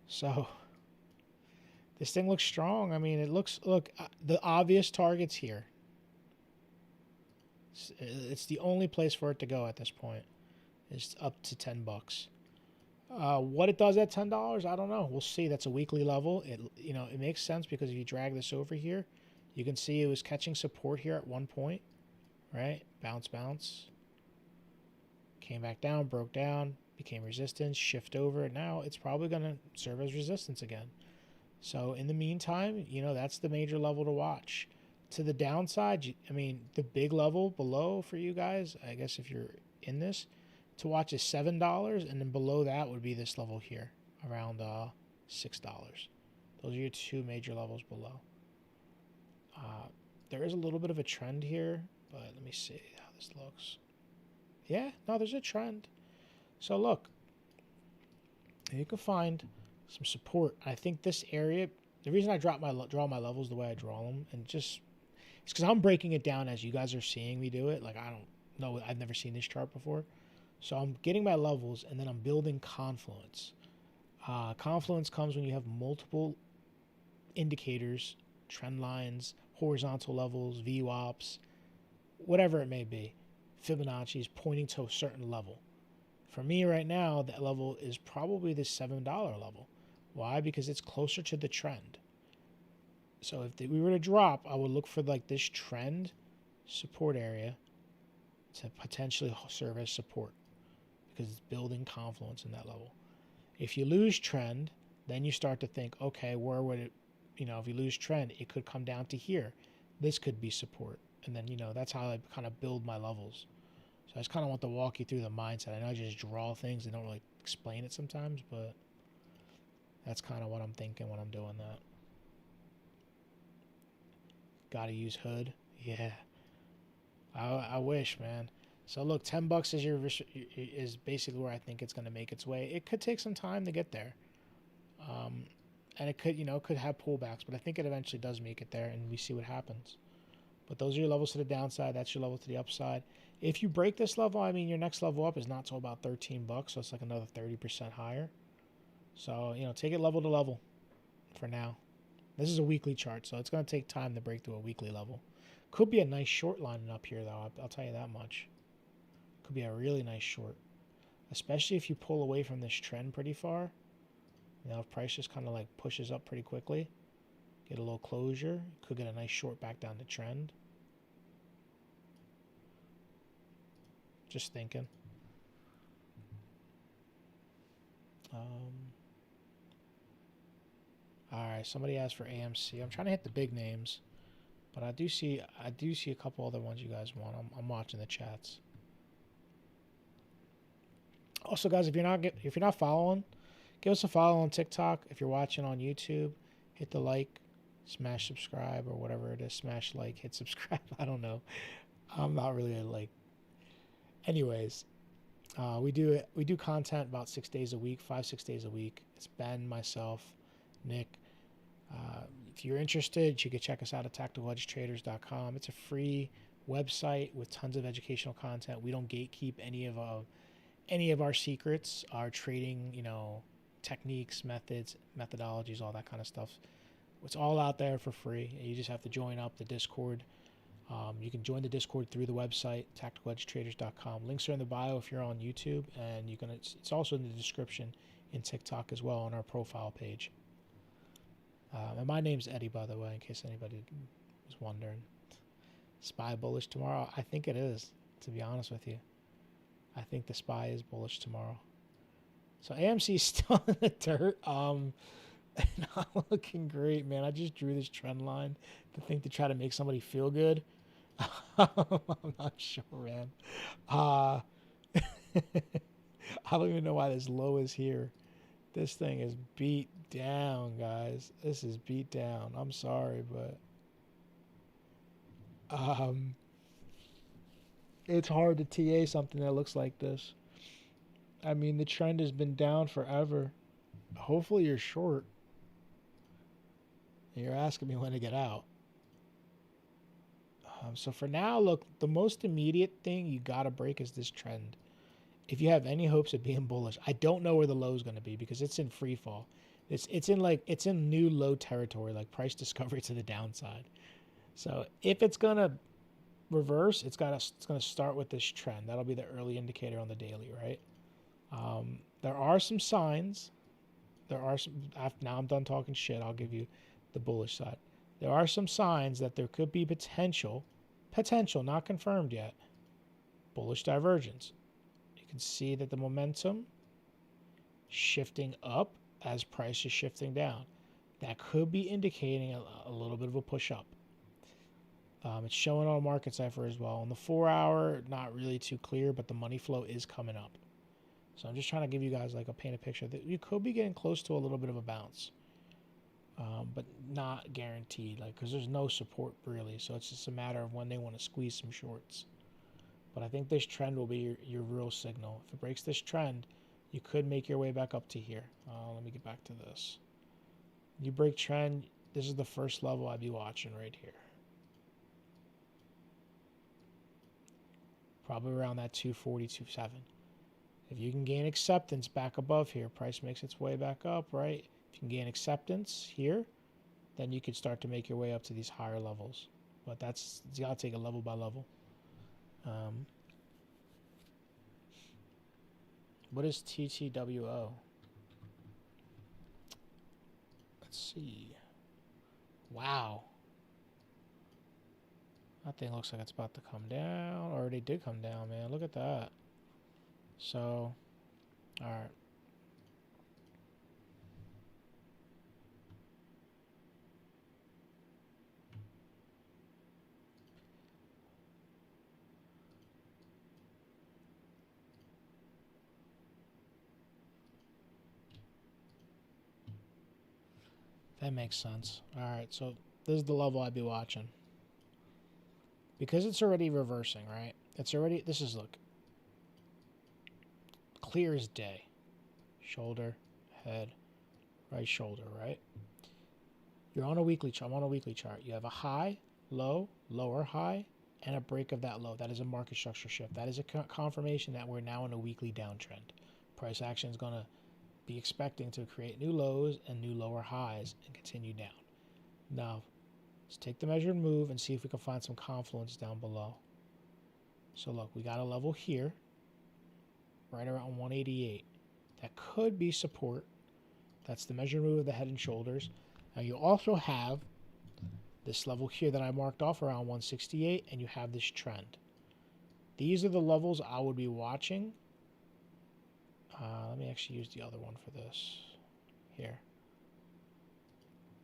Speaker 1: So, this thing looks strong. I mean, it looks... Look, the obvious target's here. It's the only place for it to go at this point. It's up to $10. What it does at $10, I don't know. We'll see. That's a weekly level. It makes sense because if you drag this over here, you can see it was catching support here at one point, right? Bounce, bounce. Came back down, broke down, became resistance, shift over. Now it's probably going to serve as resistance again. So in the meantime, that's the major level to watch. To the downside, I mean, the big level below for you guys, I guess if you're in this, to watch is $7, and then below that would be this level here, around $6. Those are your two major levels below. There is a little bit of a trend here, but let me see how this looks. Yeah, no, there's a trend. So look, you can find some support. I think this area, the reason I draw my levels the way I draw them, and it's because I'm breaking it down as you guys are seeing me do it. Like, I don't know, I've never seen this chart before. So I'm getting my levels, and then I'm building confluence. Confluence comes when you have multiple indicators, trend lines, horizontal levels, VWAPs, whatever it may be. Fibonacci is pointing to a certain level. For me right now, that level is probably the $7 level. Why? Because it's closer to the trend. So if we were to drop, I would look for like this trend support area to potentially serve as support because it's building confluence in that level. If you lose trend, then you start to think, okay, where would it, if you lose trend, it could come down to here. This could be support. And then, that's how I kind of build my levels. So I just kind of want to walk you through the mindset. I know I just draw things and don't really explain it sometimes, but that's kind of what I'm thinking when I'm doing that. Got to use hood. Yeah. I wish, man. So look, $10 is basically where I think it's going to make its way. It could take some time to get there. And it could have pullbacks, but I think it eventually does make it there, and we see what happens. But those are your levels to the downside. That's your level to the upside. If you break this level, I mean, your next level up is not till about $13, so it's like another 30% higher. So, take it level to level for now. This is a weekly chart, so it's going to take time to break through a weekly level. Could be a nice short lining up here, though. I'll tell you that much. Could be a really nice short, especially if you pull away from this trend pretty far. If price just kind of like pushes up pretty quickly, get a little closure, could get a nice short back down to trend. Just thinking. All right, somebody asked for AMC. I'm trying to hit the big names, but I do see a couple other ones you guys want. I'm watching the chats. Also, guys, if you're not following, give us a follow on TikTok. If you're watching on YouTube, hit the like, smash subscribe, or whatever it is. Smash like, hit subscribe. I don't know. I'm not really a like. Anyways, we do content about 6 days a week, 5-6 days a week. It's Ben, myself, Nick. If you're interested, you can check us out at tacticalhedgetraders.com. It's a free website with tons of educational content. We don't gatekeep any of our secrets, our trading, techniques, methods, methodologies, all that kind of stuff. It's all out there for free. You just have to join up the Discord. You can join the Discord through the website, tacticalhedgetraders.com. Links are in the bio if you're on YouTube, and it's also in the description in TikTok as well on our profile page. And my name's Eddie, by the way, in case anybody was wondering. SPY bullish tomorrow? I think it is, to be honest with you. I think the SPY is bullish tomorrow. So AMC is still in the dirt. Not looking great, man. I just drew this trend line to try to make somebody feel good. I'm not sure, man. I don't even know why this low is here. This thing is beat down, guys. This is beat down. I'm sorry, but it's hard to TA something that looks like this. I mean, the trend has been down forever. Hopefully you're short. And you're asking me when to get out. So for now, look, the most immediate thing you got to break is this trend. If you have any hopes of being bullish, I don't know where the low is going to be because it's in free fall. It's in new low territory, like price discovery to the downside. So if it's going to reverse, it's going to start with this trend. That'll be the early indicator on the daily, right? There are some signs. Now I'm done talking shit. I'll give you the bullish side. There are some signs that there could be potential, not confirmed yet, bullish divergence. You can see that the momentum shifting up as price is shifting down. That could be indicating a little bit of a push up. It's showing on Market Cipher as well. On the 4 hour, not really too clear, but the money flow is coming up. So I'm just trying to give you guys paint a picture that you could be getting close to a little bit of a bounce. But not guaranteed, because there's no support really. So it's just a matter of when they want to squeeze some shorts. But I think this trend will be your real signal. If it breaks this trend, you could make your way back up to here. Let me get back to this. You break trend, this is the first level I'd be watching right here. Probably around that 240, 2.7. If you can gain acceptance back above here, price makes its way back up, right? If you can gain acceptance here, then you could start to make your way up to these higher levels. But you gotta take it level by level. What is TTWO? Let's see. Wow. That thing looks like it's about to come down. Already did come down, man. Look at that. So, alright. That makes sense. Alright, so this is the level I'd be watching. Because it's already reversing, right? It's already, this is, look, clear as day. Shoulder, head, right shoulder, right? You're on a weekly chart. I'm on a weekly chart. You have a high, low, lower high, and a break of that low. That is a market structure shift. That is a confirmation that we're now in a weekly downtrend. Price action is going to be expecting to create new lows and new lower highs and continue down. Now, let's take the measured move and see if we can find some confluence down below. So look, we got a level here, right around 188. That could be support. That's the measured move of the head and shoulders. Now you also have this level here that I marked off around 168, and you have this trend. These are the levels I would be watching. Let me actually use the other one for this here.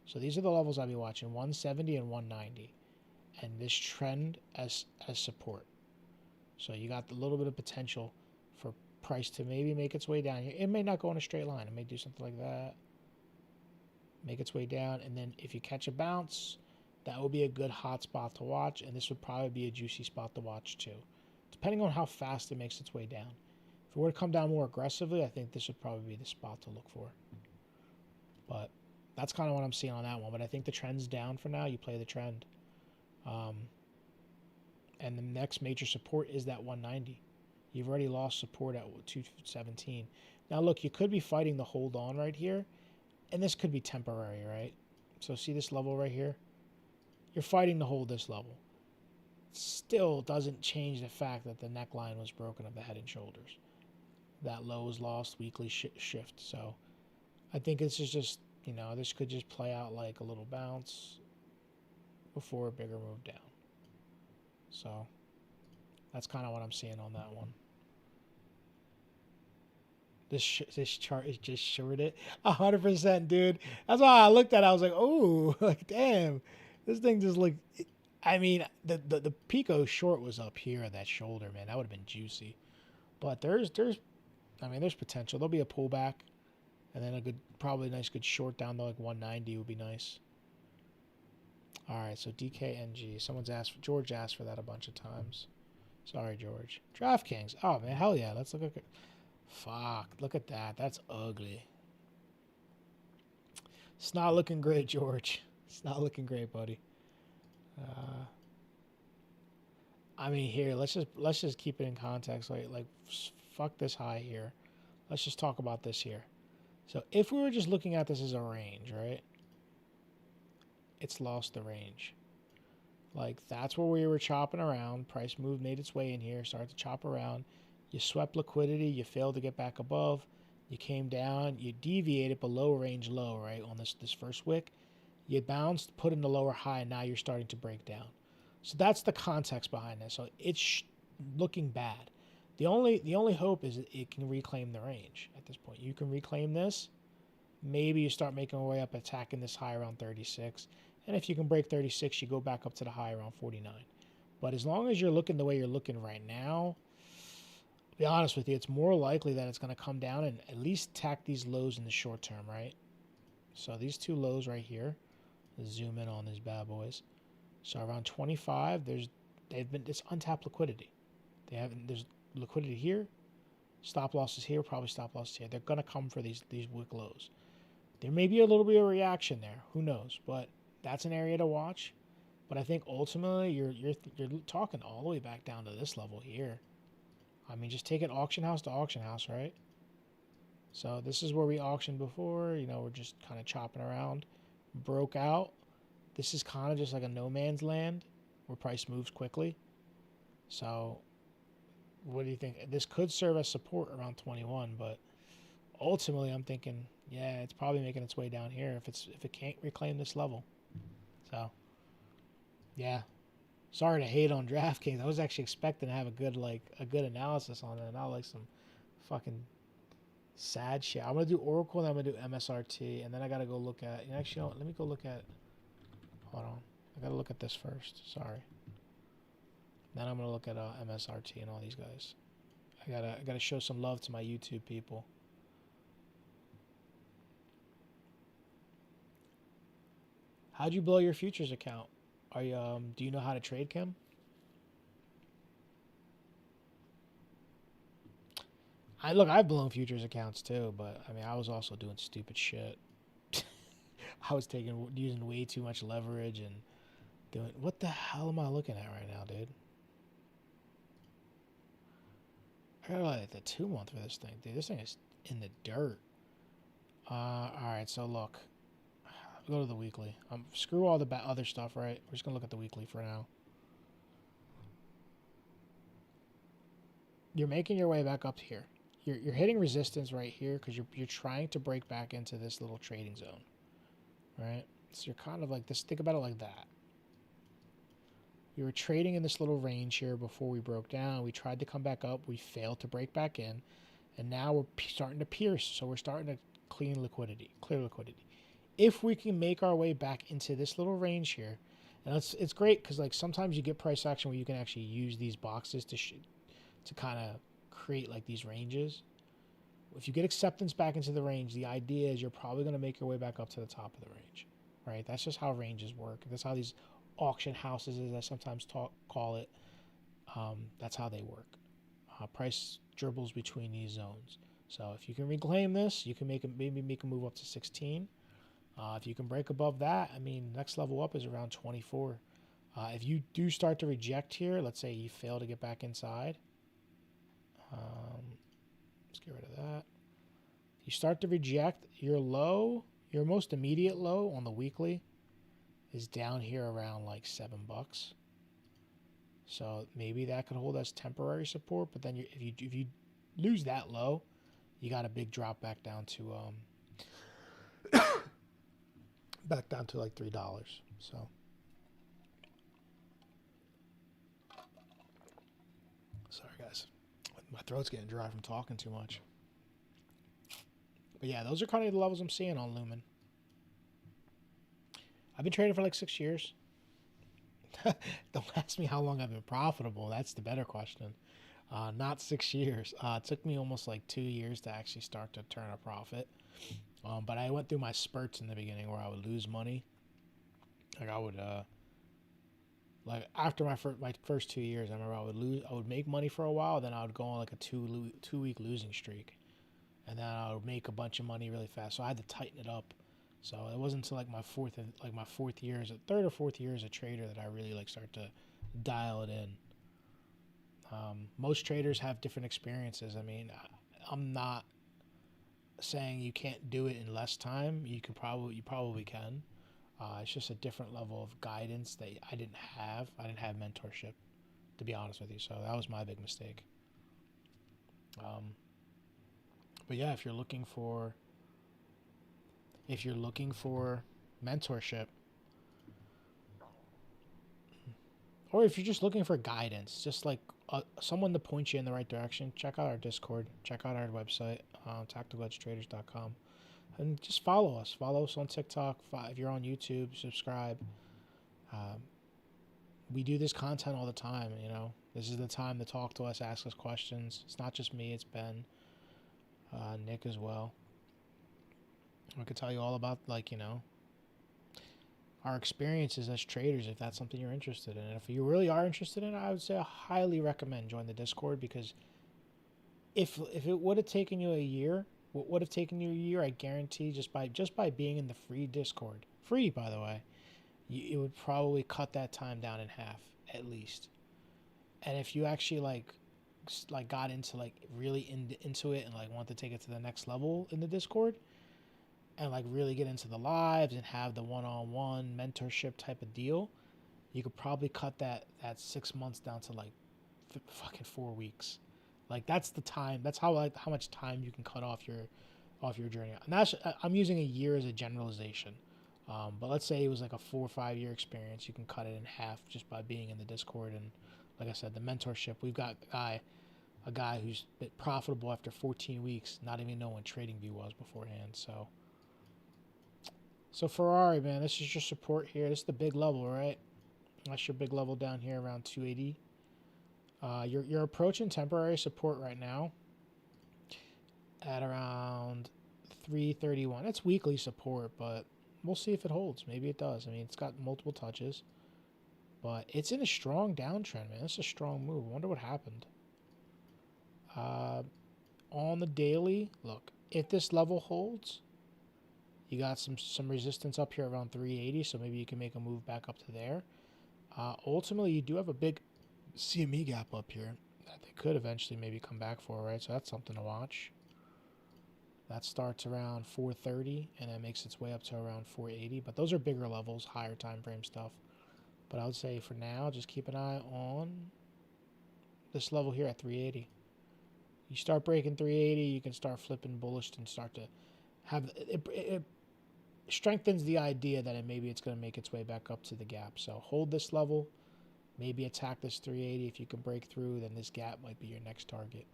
Speaker 1: So these are the levels I'll be watching, 170 and 190. And this trend as support. So you got a little bit of potential for price to maybe make its way down here. It may not go in a straight line. It may do something like that. Make its way down. And then if you catch a bounce, that would be a good hot spot to watch. And this would probably be a juicy spot to watch too, depending on how fast it makes its way down. If it were to come down more aggressively, I think this would probably be the spot to look for. But that's kind of what I'm seeing on that one. But I think the trend's down for now. You play the trend. And the next major support is that 190. You've already lost support at 217. Now, look, you could be fighting the hold on right here. And this could be temporary, right? So see this level right here? You're fighting to hold this level. Still doesn't change the fact that the neckline was broken of the head and shoulders. That low was lost, weekly shift. So I think this is just, you know, this could just play out like a little bounce before a bigger move down. So that's kind of what I'm seeing on that one. This chart is just shorted 100%, dude. That's why I looked at it. I was like, oh, like, damn. This thing just looked, I mean, the Pico short was up here at that shoulder, man. That would have been juicy. But there's potential. There'll be a pullback, and then a good, probably a nice good short down to like 190 would be nice. All right, so DKNG. George asked for that a bunch of times. Sorry, George. DraftKings. Oh, man, hell yeah. Let's look at, fuck, look at that. That's ugly. It's not looking great, George. It's not looking great, buddy. I mean, here, let's just keep it in context. Like fuck this high here. Let's just talk about this here. So if we were just looking at this as a range, right? It's lost the range. Like, that's where we were chopping around. Price move made its way in here, started to chop around. You swept liquidity. You failed to get back above. You came down. You deviated below range low, right, on this first wick. You bounced, put in the lower high, and now you're starting to break down. So that's the context behind this. So it's looking bad. The only hope is it can reclaim the range at this point. You can reclaim this. Maybe you start making your way up, attacking this high around 36. And if you can break 36, you go back up to the high around 49. But as long as you're looking the way you're looking right now, to be honest with you, it's more likely that it's going to come down and at least attack these lows in the short term, right? So these two lows right here, let's zoom in on these bad boys. So around 25, it's untapped liquidity. There's liquidity here, stop losses here, probably stop losses here. They're going to come for these wick lows. There may be a little bit of reaction there. Who knows? But that's an area to watch. But I think ultimately you're talking all the way back down to this level here. I mean, just take it auction house to auction house, right? So this is where we auctioned before. You know, we're just kind of chopping around. Broke out. this is kind of just like a no man's land where price moves quickly. So what do you think? This could serve as support around 21, but ultimately I'm thinking, yeah, it's probably making its way down here if it can't reclaim this level. So yeah, sorry to hate on DraftKings. I was actually expecting to have a good analysis on it, not like some fucking sad shit. I'm gonna do Oracle, and I'm gonna do MSRT, and then I gotta go look at. Actually, let me go look at. Hold on, I gotta look at this first. Sorry. Then I'm gonna look at MSRT and all these guys. I gotta show some love to my YouTube people. How'd you blow your futures account? Are you do you know how to trade, Kim? I've blown futures accounts too, but I mean, I was also doing stupid shit. I was using way too much leverage and doing. What the hell am I looking at right now, dude? I got like the 2-month for this thing, dude. This thing is in the dirt. All right, so look, go to the weekly. Screw all the other stuff, right? We're just gonna look at the weekly for now. You're making your way back up here. You're hitting resistance right here because you're trying to break back into this little trading zone, right? So you're kind of like this. Think about it like that. You were trading in this little range here before we broke down. We tried to come back up. We failed to break back in, and now we're starting to pierce. So we're starting to clear liquidity. If we can make our way back into this little range here, and it's great because like sometimes you get price action where you can actually use these boxes to kind of create like these ranges. If you get acceptance back into the range, the idea is you're probably going to make your way back up to the top of the range, right? That's just how ranges work. That's how these auction houses, as I sometimes call it, that's how they work. Price dribbles between these zones. So if you can reclaim this, you can maybe make a move up to 16. If you can break above that, I mean, next level up is around 24. If you do start to reject here, let's say you fail to get back inside. Let's get rid of that. If you start to reject, your low, your most immediate low on the weekly is down here around like $7. So maybe that could hold as temporary support, but then if you lose that low, you got a big drop back down to like $3. So sorry guys, my throat's getting dry from talking too much. But yeah, those are kind of the levels I'm seeing on Lumen. I've been trading for like 6 years. Don't ask me how long I've been profitable. That's the better question. Not 6 years. It took me almost like 2 years to actually start to turn a profit. But I went through my spurts in the beginning where I would lose money. Like I would, like after my first 2 years, I remember I would make money for a while, then I would go on like a two week losing streak, and then I would make a bunch of money really fast. So I had to tighten it up. So it wasn't until like my third or fourth year as a trader that I really like start to dial it in. Most traders have different experiences. I mean, I'm not saying you can't do it in less time. You probably can. It's just a different level of guidance that I didn't have. I didn't have mentorship, to be honest with you. So that was my big mistake. But yeah, if you're looking for mentorship, or if you're just looking for guidance, just like someone to point you in the right direction, check out our Discord, check out our website, tacticalhedgetraders.com, and just follow us. Follow us on TikTok. If you're on YouTube, subscribe. We do this content all the time. You know, this is the time to talk to us, ask us questions. It's not just me; it's Ben, Nick as well. I could tell you all about, like, you know, our experiences as traders, if that's something you're interested in. And if you really are interested in it, I would say I highly recommend join the Discord, because if it would have taken you a year, what would have taken you a year, I guarantee just by being in the free Discord, free by the way, it would probably cut that time down in half at least. And if you actually like got into like really into it and like want to take it to the next level in the Discord, and like really get into the lives and have the one-on-one mentorship type of deal, you could probably cut that 6 months down to like fucking 4 weeks. Like that's the time. That's how much time you can cut off your journey. And that's, I'm using a year as a generalization. But let's say it was like a 4 or 5 year experience. You can cut it in half just by being in the Discord. And like I said, the mentorship. We've got a guy who's been profitable after 14 weeks, not even knowing TradingView was beforehand. So Ferrari, man, this is your support here. This is the big level, right? That's your big level down here around 280. You're approaching temporary support right now at around 331. It's weekly support, but we'll see if it holds. Maybe it does. I mean, it's got multiple touches, but it's in a strong downtrend, man. It's a strong move. I wonder what happened. On the daily, look, if this level holds, you got some resistance up here around 380, so maybe you can make a move back up to there. Ultimately, you do have a big CME gap up here that they could eventually maybe come back for, right? So that's something to watch. That starts around 430 and then makes its way up to around 480. But those are bigger levels, higher time frame stuff. But I would say for now, just keep an eye on this level here at 380. You start breaking 380, you can start flipping bullish and start to have it strengthens the idea that maybe it's going to make its way back up to the gap. So hold this level, maybe attack this 380. If you can break through, then this gap might be your next target.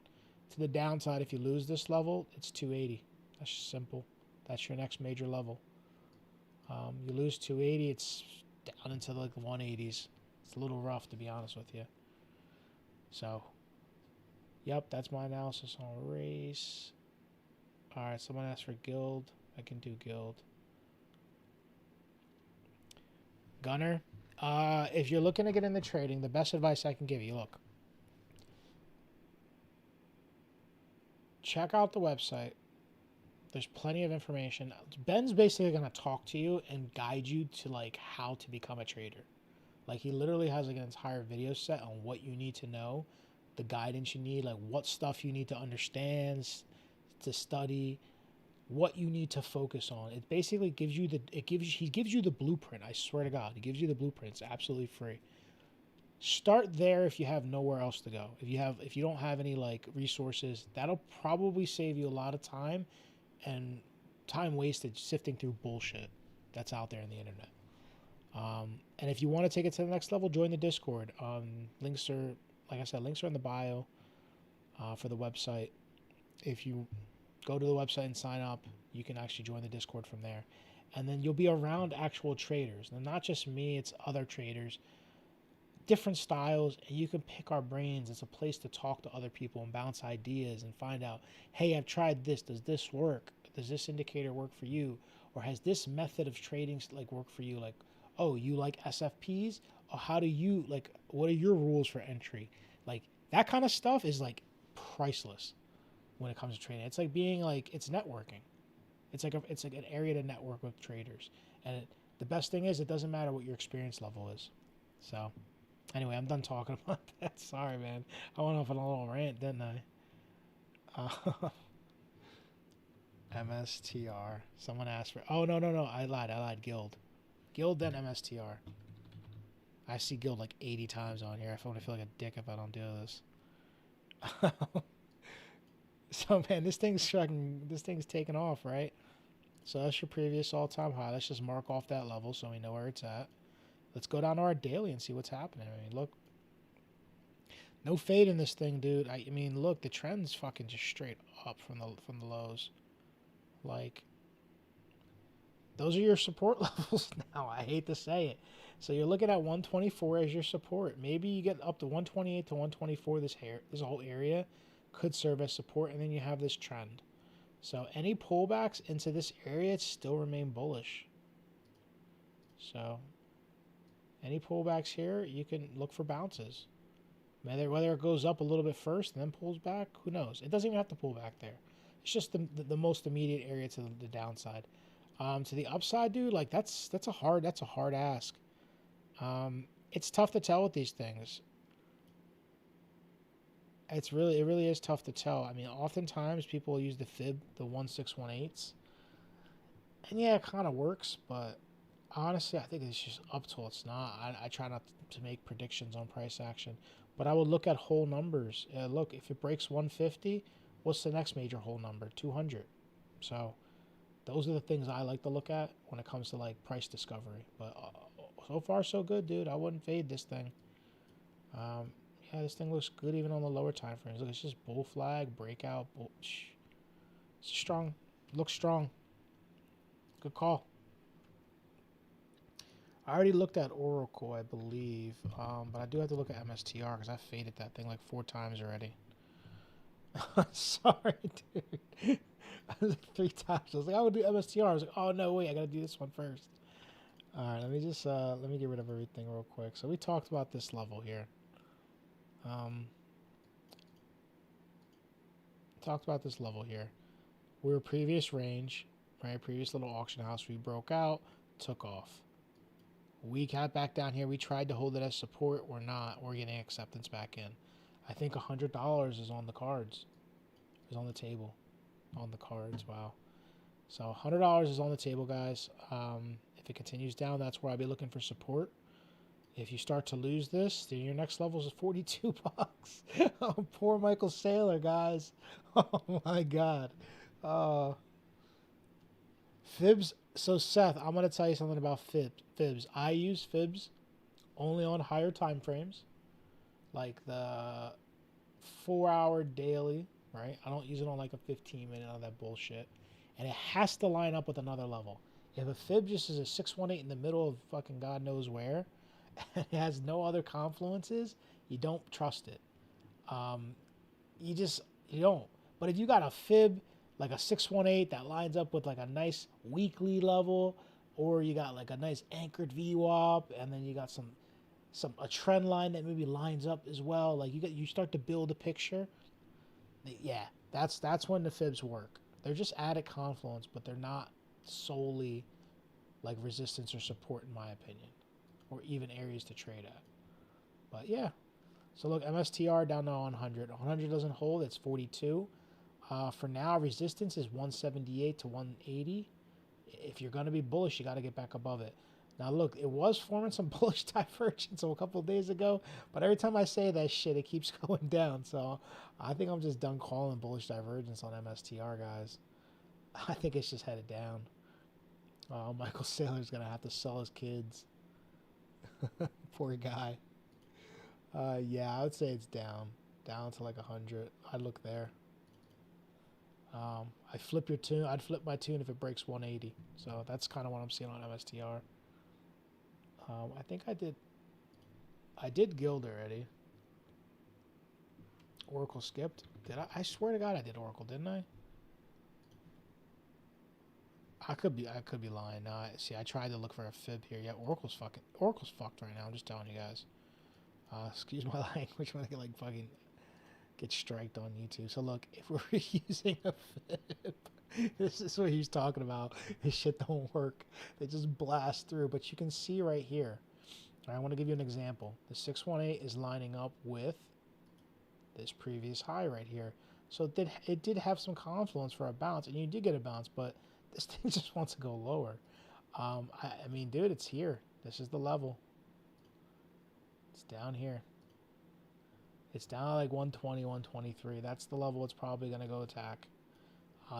Speaker 1: To the downside, if you lose this level, it's 280. That's just simple. That's your next major level. You lose 280, it's down into like the 180s. It's a little rough, to be honest with you. So, yep, that's my analysis on race. All right, someone asked for guild. I can do guild. Gunner, if you're looking to get into trading, the best advice I can give you, look, check out the website. There's plenty of information. Ben's basically going to talk to you and guide you to like how to become a trader. Like he literally has like an entire video set on what you need to know, the guidance you need, like what stuff you need to understand, to study, what you need to focus on. It basically gives you he gives you the blueprint. I swear to God, he gives you the blueprint. It's absolutely free. Start there if you have nowhere else to go. If you don't have any like resources, that'll probably save you a lot of time and time wasted sifting through bullshit that's out there in the internet. And if you want to take it to the next level, join the Discord. Links are, like I said, links are in the bio for the website. If you go to the website and sign up, you can actually join the Discord from there. And then you'll be around actual traders. And not just me, it's other traders, different styles, and you can pick our brains. It's a place to talk to other people and bounce ideas and find out, hey, I've tried this. Does this work? Does this indicator work for you? Or has this method of trading like work for you? Like, oh, you like SFPs? Or how do you, like, what are your rules for entry? Like, that kind of stuff is like priceless when it comes to trading. It's like being like, it's networking. It's like an area to network with traders. And the best thing is, it doesn't matter what your experience level is. So anyway, I'm done talking about that. Sorry, man. I went off on a little rant, didn't I? MSTR. Someone asked for... Oh, no. I lied. Guild. Guild, then MSTR. I see Guild like 80 times on here. I feel like a dick if I don't do this. So, man, this thing's taking off, right? So that's your previous all-time high. Let's just mark off that level so we know where it's at. Let's go down to our daily and see what's happening. I mean, look. No fade in this thing, dude. I mean, look, the trend's fucking just straight up from the lows. Like, those are your support levels now. I hate to say it. So you're looking at 124 as your support. Maybe you get up to 128 to 124. This whole area could serve as support, and then you have this trend. So any pullbacks into this area still remain bullish. So any pullbacks here, you can look for bounces. Whether it goes up a little bit first and then pulls back, who knows? It doesn't even have to pull back there. It's just the most immediate area to the downside. To the upside, dude, like that's a hard ask. It's tough to tell with these things. It really is tough to tell. I mean, oftentimes people use the fib, the 1618s, And yeah, it kind of works, but honestly, I think it's just up till it's not. I try not to make predictions on price action, but I would look at whole numbers. Look, if it breaks 150, what's the next major whole number? 200. So those are the things I like to look at when it comes to like price discovery. But so far so good, dude. I wouldn't fade this thing. Yeah, this thing looks good even on the lower time frames. Look, it's just bull flag, breakout. It's strong. Looks strong. Good call. I already looked at Oracle, I believe, but I do have to look at MSTR because I faded that thing like 4 times already. Sorry, dude. 3 times. I was like, I would do MSTR. I was like, oh no, wait, I gotta do this one first. All right, let me just let me get rid of everything real quick. So we talked about this level here. Talked about this level here. We were previous range, right? Previous little auction house. We broke out, took off. We got back down here. We tried to hold it as support. We're not. We're getting acceptance back in. I think $100 is on the cards. Is on the table. On the cards. Wow. So $100 is on the table, guys. If it continues down, that's where I'll be looking for support. If you start to lose this, then your next level is 42 bucks. Oh, poor Michael Saylor, guys. Oh my God. Fibs. So Seth, I'm gonna tell you something about fibs. I use fibs only on higher time frames, like the 4-hour daily. Right? I don't use it on like a 15-minute on that bullshit. And it has to line up with another level. If a fib just is a 618 in the middle of fucking God knows where, and it has no other confluences, you don't trust it. You don't. But if you got a fib like a 618 that lines up with like a nice weekly level, or you got like a nice anchored VWAP, and then you got a trend line that maybe lines up as well, like you start to build a picture. Yeah, that's when the fibs work. They're just added confluence, but they're not solely like resistance or support, in my opinion, or even areas to trade at. But yeah, so look, MSTR down to 100. 100 doesn't hold. It's 42. For now, resistance is 178 to 180. If you're going to be bullish, you got to get back above it. Now look, it was forming some bullish divergence a couple of days ago, but every time I say that shit, it keeps going down. So I think I'm just done calling bullish divergence on MSTR, guys. I think it's just headed down. Oh, Michael Saylor's going to have to sell his kids. Poor guy. Yeah, I would say it's down. Down to like 100. I'd look there. I'd flip your tune. I'd flip my tune if it breaks 180. So that's kind of what I'm seeing on MSTR. I think I did Guild already. Oracle skipped. Did I? I swear to God I did Oracle, didn't I? I could be lying. No, see, I tried to look for a fib here. Yeah, Oracle's fucked right now. I'm just telling you guys. Excuse my language when I get like fucking get striked on YouTube. So look, if we're using a fib, this is what he's talking about. This shit don't work. They just blast through. But you can see right here. I want to give you an example. The 618 is lining up with this previous high right here. So it did have some confluence for a bounce, and you did get a bounce, but this thing just wants to go lower. I mean, dude, it's here. This is the level. It's down here. It's down like 120, 123. That's the level it's probably going to go attack.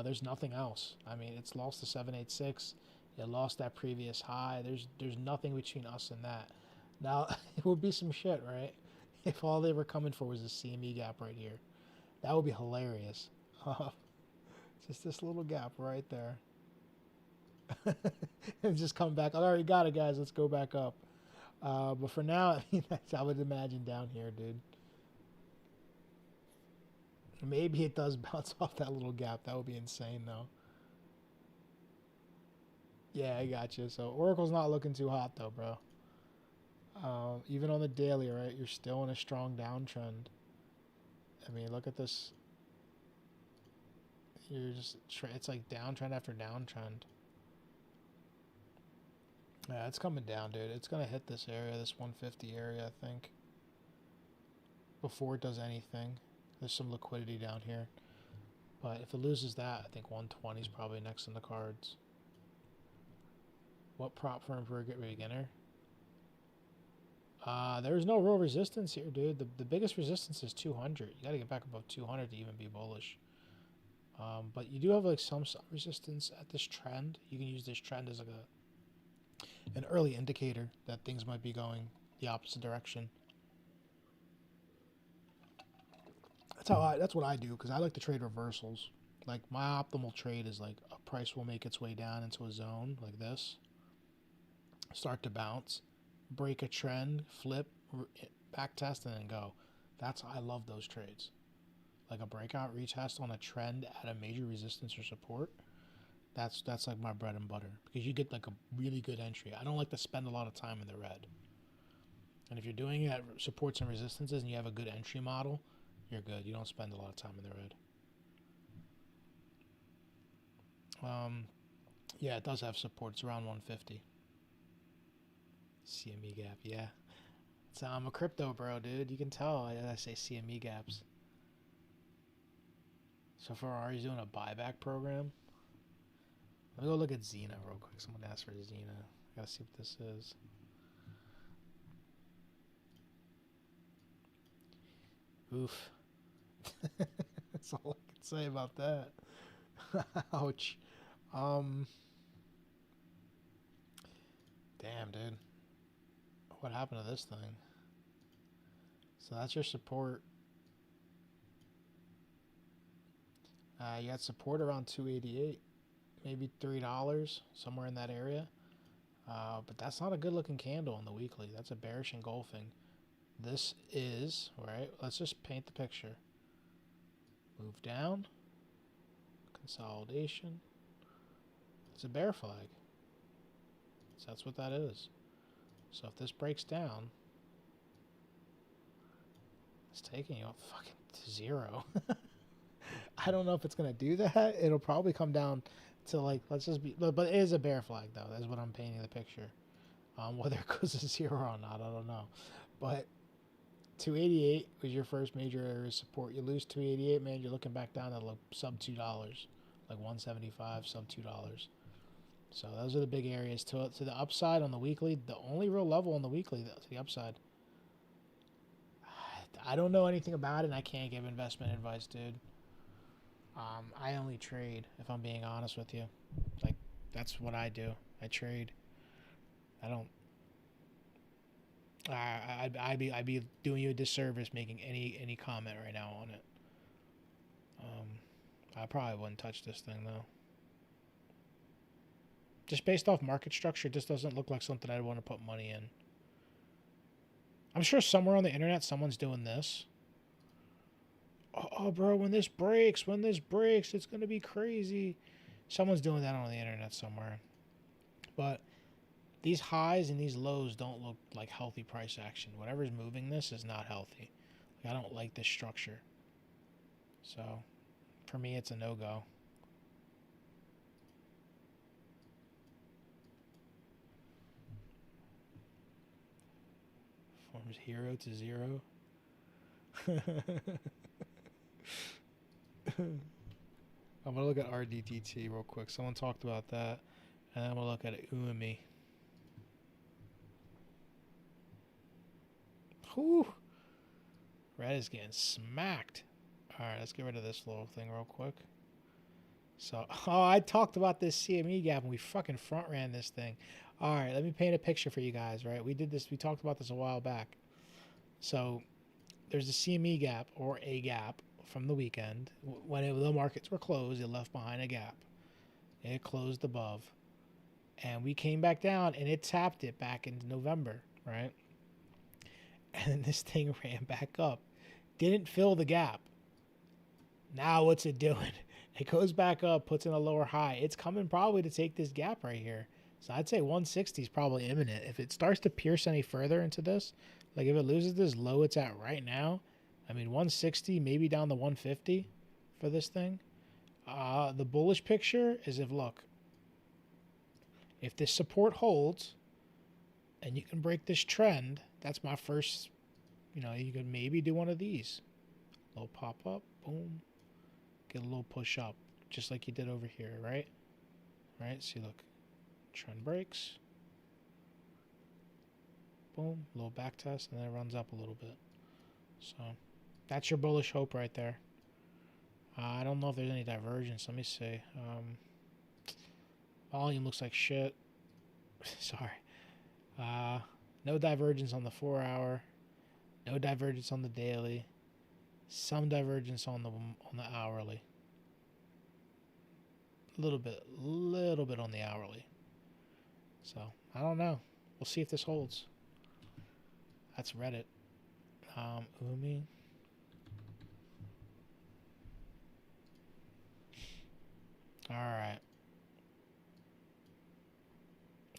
Speaker 1: There's nothing else. I mean, it's lost the 786. It lost that previous high. There's nothing between us and that. Now, it would be some shit, right? If all they were coming for was a CME gap right here. That would be hilarious. Just this little gap right there. And just come back. I already got it, guys. Let's go back up. But for now, I mean, I would imagine down here, dude. Maybe it does bounce off that little gap. That would be insane, though. Yeah, I got you. So Oracle's not looking too hot, though, bro. Even on the daily, right? You're still in a strong downtrend. I mean, look at this. You're just it's like downtrend after downtrend. Yeah, it's coming down, dude. It's gonna hit this area, this 150 area, I think. Before it does anything. There's some liquidity down here. But if it loses that, I think 120 is probably next in the cards. What prop firm for a beginner? There's no real resistance here, dude. The biggest resistance is 200. You got to get back above 200 to even be bullish. But you do have like some resistance at this trend. You can use this trend as like an early indicator that things might be going the opposite direction. That's what I do, because I like to trade reversals. Like my optimal trade is like a price will make its way down into a zone like this, start to bounce, break a trend, flip, back test, and then go. I love those trades. Like a breakout retest on a trend at a major resistance or support. That's like my bread and butter, because you get like a really good entry. I don't like to spend a lot of time in the red. And if you're doing it at supports and resistances and you have a good entry model, you're good. You don't spend a lot of time in the red. Yeah, it does have support. It's around 150. CME gap, yeah. So I'm a crypto bro, dude. You can tell I say CME gaps. So Ferrari's doing a buyback program. Let me go look at ZENA real quick. Someone asked for ZENA. I gotta see what this is. Oof. That's all I can say about that. Ouch. Damn, dude. What happened to this thing? So that's your support. You got support around 288, maybe $3, somewhere in that area. But that's not a good looking candle on the weekly. That's a bearish engulfing. This is, right, let's just paint the picture. Move down. Consolidation. It's a bear flag. So that's what that is. So if this breaks down, it's taking you up fucking to zero. I don't know if it's going to do that. It'll probably come down to like, let's just be, but it is a bear flag though. That's what I'm painting the picture. Whether it goes to zero or not, I don't know. But 288 was your first major area of support. You lose 288, man, you're looking back down to like sub $2, like 175, sub $2. So those are the big areas to the upside on the weekly. The only real level on the weekly to the upside. I don't know anything about it, and I can't give investment advice, dude. I only trade, if I'm being honest with you. Like, that's what I do. I trade. I don't. I'd be doing you a disservice making any comment right now on it. I probably wouldn't touch this thing though. Just based off market structure, this doesn't look like something I'd want to put money in. I'm sure somewhere on the internet someone's doing this. Oh, bro, when this breaks, it's going to be crazy. Someone's doing that on the internet somewhere. But these highs and these lows don't look like healthy price action. Whatever's moving this is not healthy. Like, I don't like this structure. So, for me, it's a no-go. Forms hero to zero. I'm going to look at RDDT real quick. Someone talked about that. And I'm going to look at UMI. Whew. Red is getting smacked. Alright, let's get rid of this little thing real quick. So, I talked about this CME gap and we fucking front ran this thing. Alright, let me paint a picture for you guys, right? We talked about this a while back. So, there's a CME gap, or a gap, from the weekend. When the markets were closed, it left behind a gap. It closed above. And we came back down and it tapped it back in November, right? And then this thing ran back up. Didn't fill the gap. Now what's it doing? It goes back up, puts in a lower high. It's coming probably to take this gap right here. So I'd say 160 is probably imminent. If it starts to pierce any further into this, like if it loses this low it's at right now, I mean 160, maybe down to 150 for this thing. The bullish picture is if this support holds and you can break this trend, that's my first, you could maybe do one of these. A little pop up, boom. Get a little push up, just like you did over here, right? Right, see, look. Trend breaks, Boom, little back test, and then it runs up a little bit. So that's your bullish hope right there. I don't know if there's any divergence. Let me see. Volume looks like shit. Sorry. No divergence on the 4 hour. No divergence on the daily. Some divergence on the hourly. Little bit on the hourly. So I don't know. We'll see if this holds. That's Reddit. Umi. All right.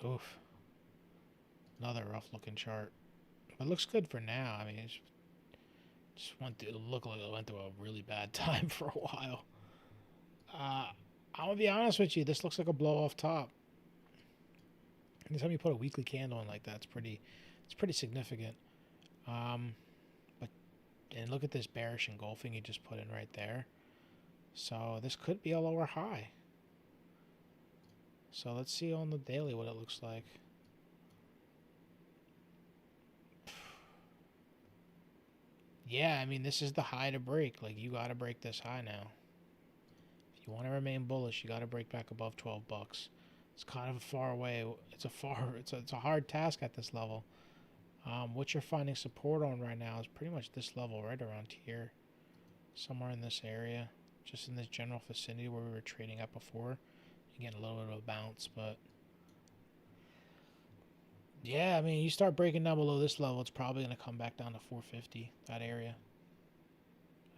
Speaker 1: Oof. Another rough looking chart. It looks good for now. I mean, it just went through, it looked like it went through a really bad time for a while. I'm gonna be honest with you. This looks like a blow off top. Anytime you put a weekly candle in like that, it's pretty significant. But and look at this bearish engulfing you just put in right there. So this could be a lower high. So let's see on the daily what it looks like. Yeah, I mean, this is the high to break. Like, you got to break this high now. If you want to remain bullish, you got to break back above 12 bucks. It's kind of a far away. It's a hard task at this level. What you're finding support on right now is pretty much this level right around here. Somewhere in this area. Just in this general vicinity where we were trading at before. You're getting a little bit of a bounce, but yeah, I mean, you start breaking down below this level, it's probably going to come back down to 450, that area.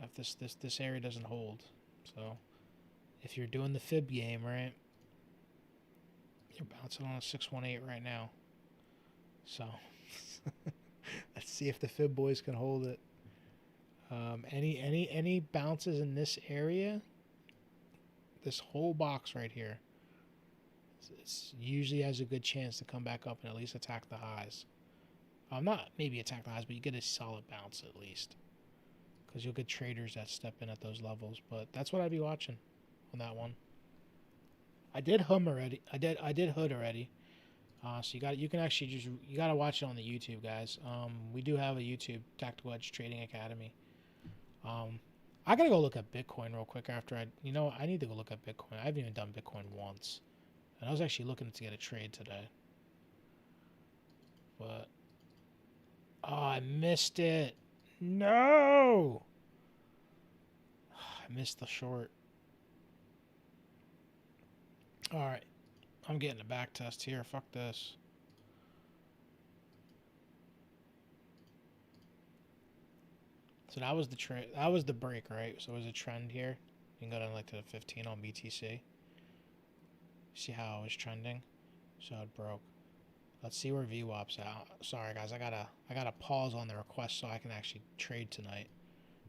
Speaker 1: If this area doesn't hold. So, if you're doing the fib game, right, you're bouncing on a 618 right now. So, let's see if the fib boys can hold it. Any bounces in this area, this whole box right here, it usually has a good chance to come back up and at least attack the highs. Not maybe attack the highs, but you get a solid bounce at least. Because you'll get traders that step in at those levels. But that's what I'd be watching on that one. I did hum already. I did hood already. So you can actually you gotta watch it on the YouTube, guys. We do have a YouTube Tactical Edge Trading Academy. I gotta go look at Bitcoin real quick after I need to go look at Bitcoin. I haven't even done Bitcoin once. And I was actually looking to get a trade today. But oh, I missed it. No! I missed the short. Alright. I'm getting a back test here. Fuck this. So that was the trade. That was the break, right? So it was a trend here. You can go down like to the 15 on BTC. See how it was trending? So it broke. Let's see where VWAP's out. Sorry guys, I gotta pause on the request so I can actually trade tonight.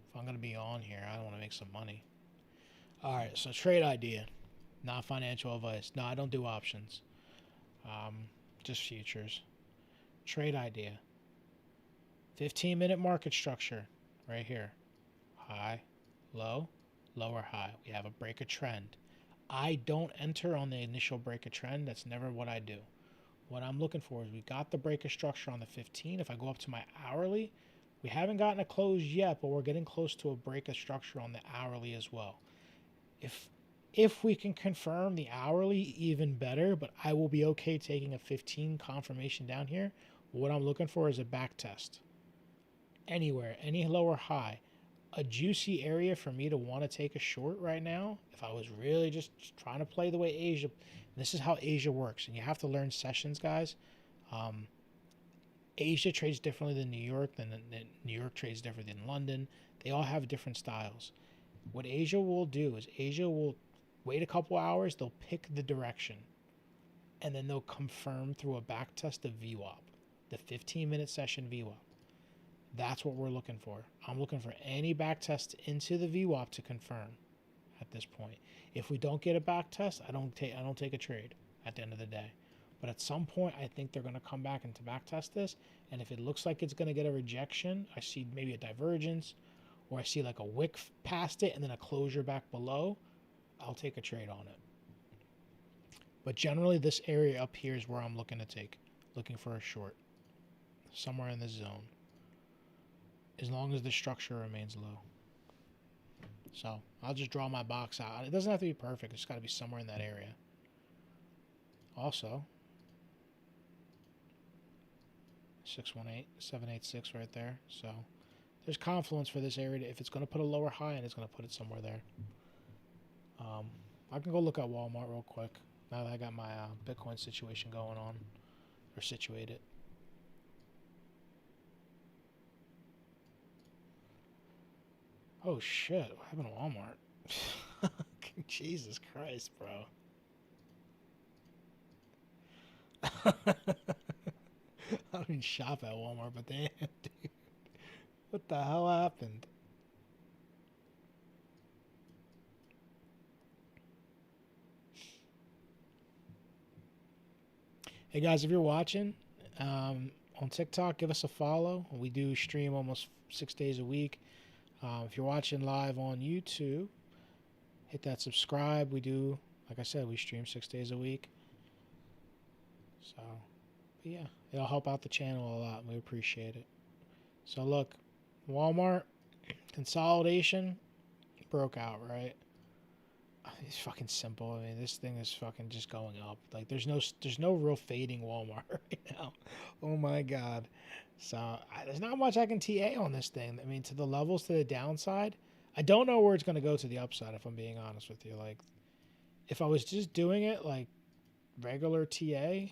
Speaker 1: If I'm gonna be on here, I want to make some money. Alright, so trade idea. Not financial advice. No, I don't do options. Just futures. Trade idea. 15-minute market structure. Right here. High, low, lower high. We have a break of trend. I don't enter on the initial break of trend. That's never what I do. What I'm looking for is we got the break of structure on the 15. If I go up to my hourly, we haven't gotten a close yet, but we're getting close to a break of structure on the hourly as well. If we can confirm the hourly, even better, but I will be okay taking a 15 confirmation down here. What I'm looking for is a back test. Anywhere, any lower high. A juicy area for me to want to take a short right now, if I was really just trying to play the way Asia, this is how Asia works, and you have to learn sessions, guys. Asia trades differently than New York, New York trades differently than London. They all have different styles. What Asia will do is Asia will wait a couple hours, they'll pick the direction, and then they'll confirm through a back test of VWAP, the 15-minute session VWAP. That's what we're looking for. I'm looking for any back test into the VWAP to confirm at this point. If we don't get a back test, I don't take a trade at the end of the day. But at some point, I think they're going to come back and to back test this. And if it looks like it's going to get a rejection, I see maybe a divergence, or I see like a wick past it and then a closure back below, I'll take a trade on it. But generally, this area up here is where I'm looking to take, looking for a short. somewhere in this zone, as long as the structure remains low. So I'll just draw my box out. It doesn't have to be perfect. It's got to be somewhere in that area. Also, 618, 786 right there. So there's confluence for this area. If it's going to put a lower high, and it's going to put it somewhere there. I can go look at Walmart real quick now that I got my Bitcoin situation going on, or situated. Oh shit, what happened to Walmart? Jesus Christ, bro. I don't even shop at Walmart, but damn, dude. What the hell happened? Hey guys, if you're watching on TikTok, give us a follow. We do stream almost 6 days a week. If you're watching live on YouTube, hit that subscribe. We do, like I said, we stream 6 days a week. So, but yeah, it'll help out the channel a lot. We appreciate it. So look, Walmart consolidation broke out, right? It's fucking simple. I mean, this thing is fucking just going up. Like, there's no real fading Walmart right now. Oh my god. So there's not much I can TA on this thing. I mean, to the levels to the downside, I don't know where it's going to go to the upside. If I'm being honest with you, like, if I was just doing it like regular TA,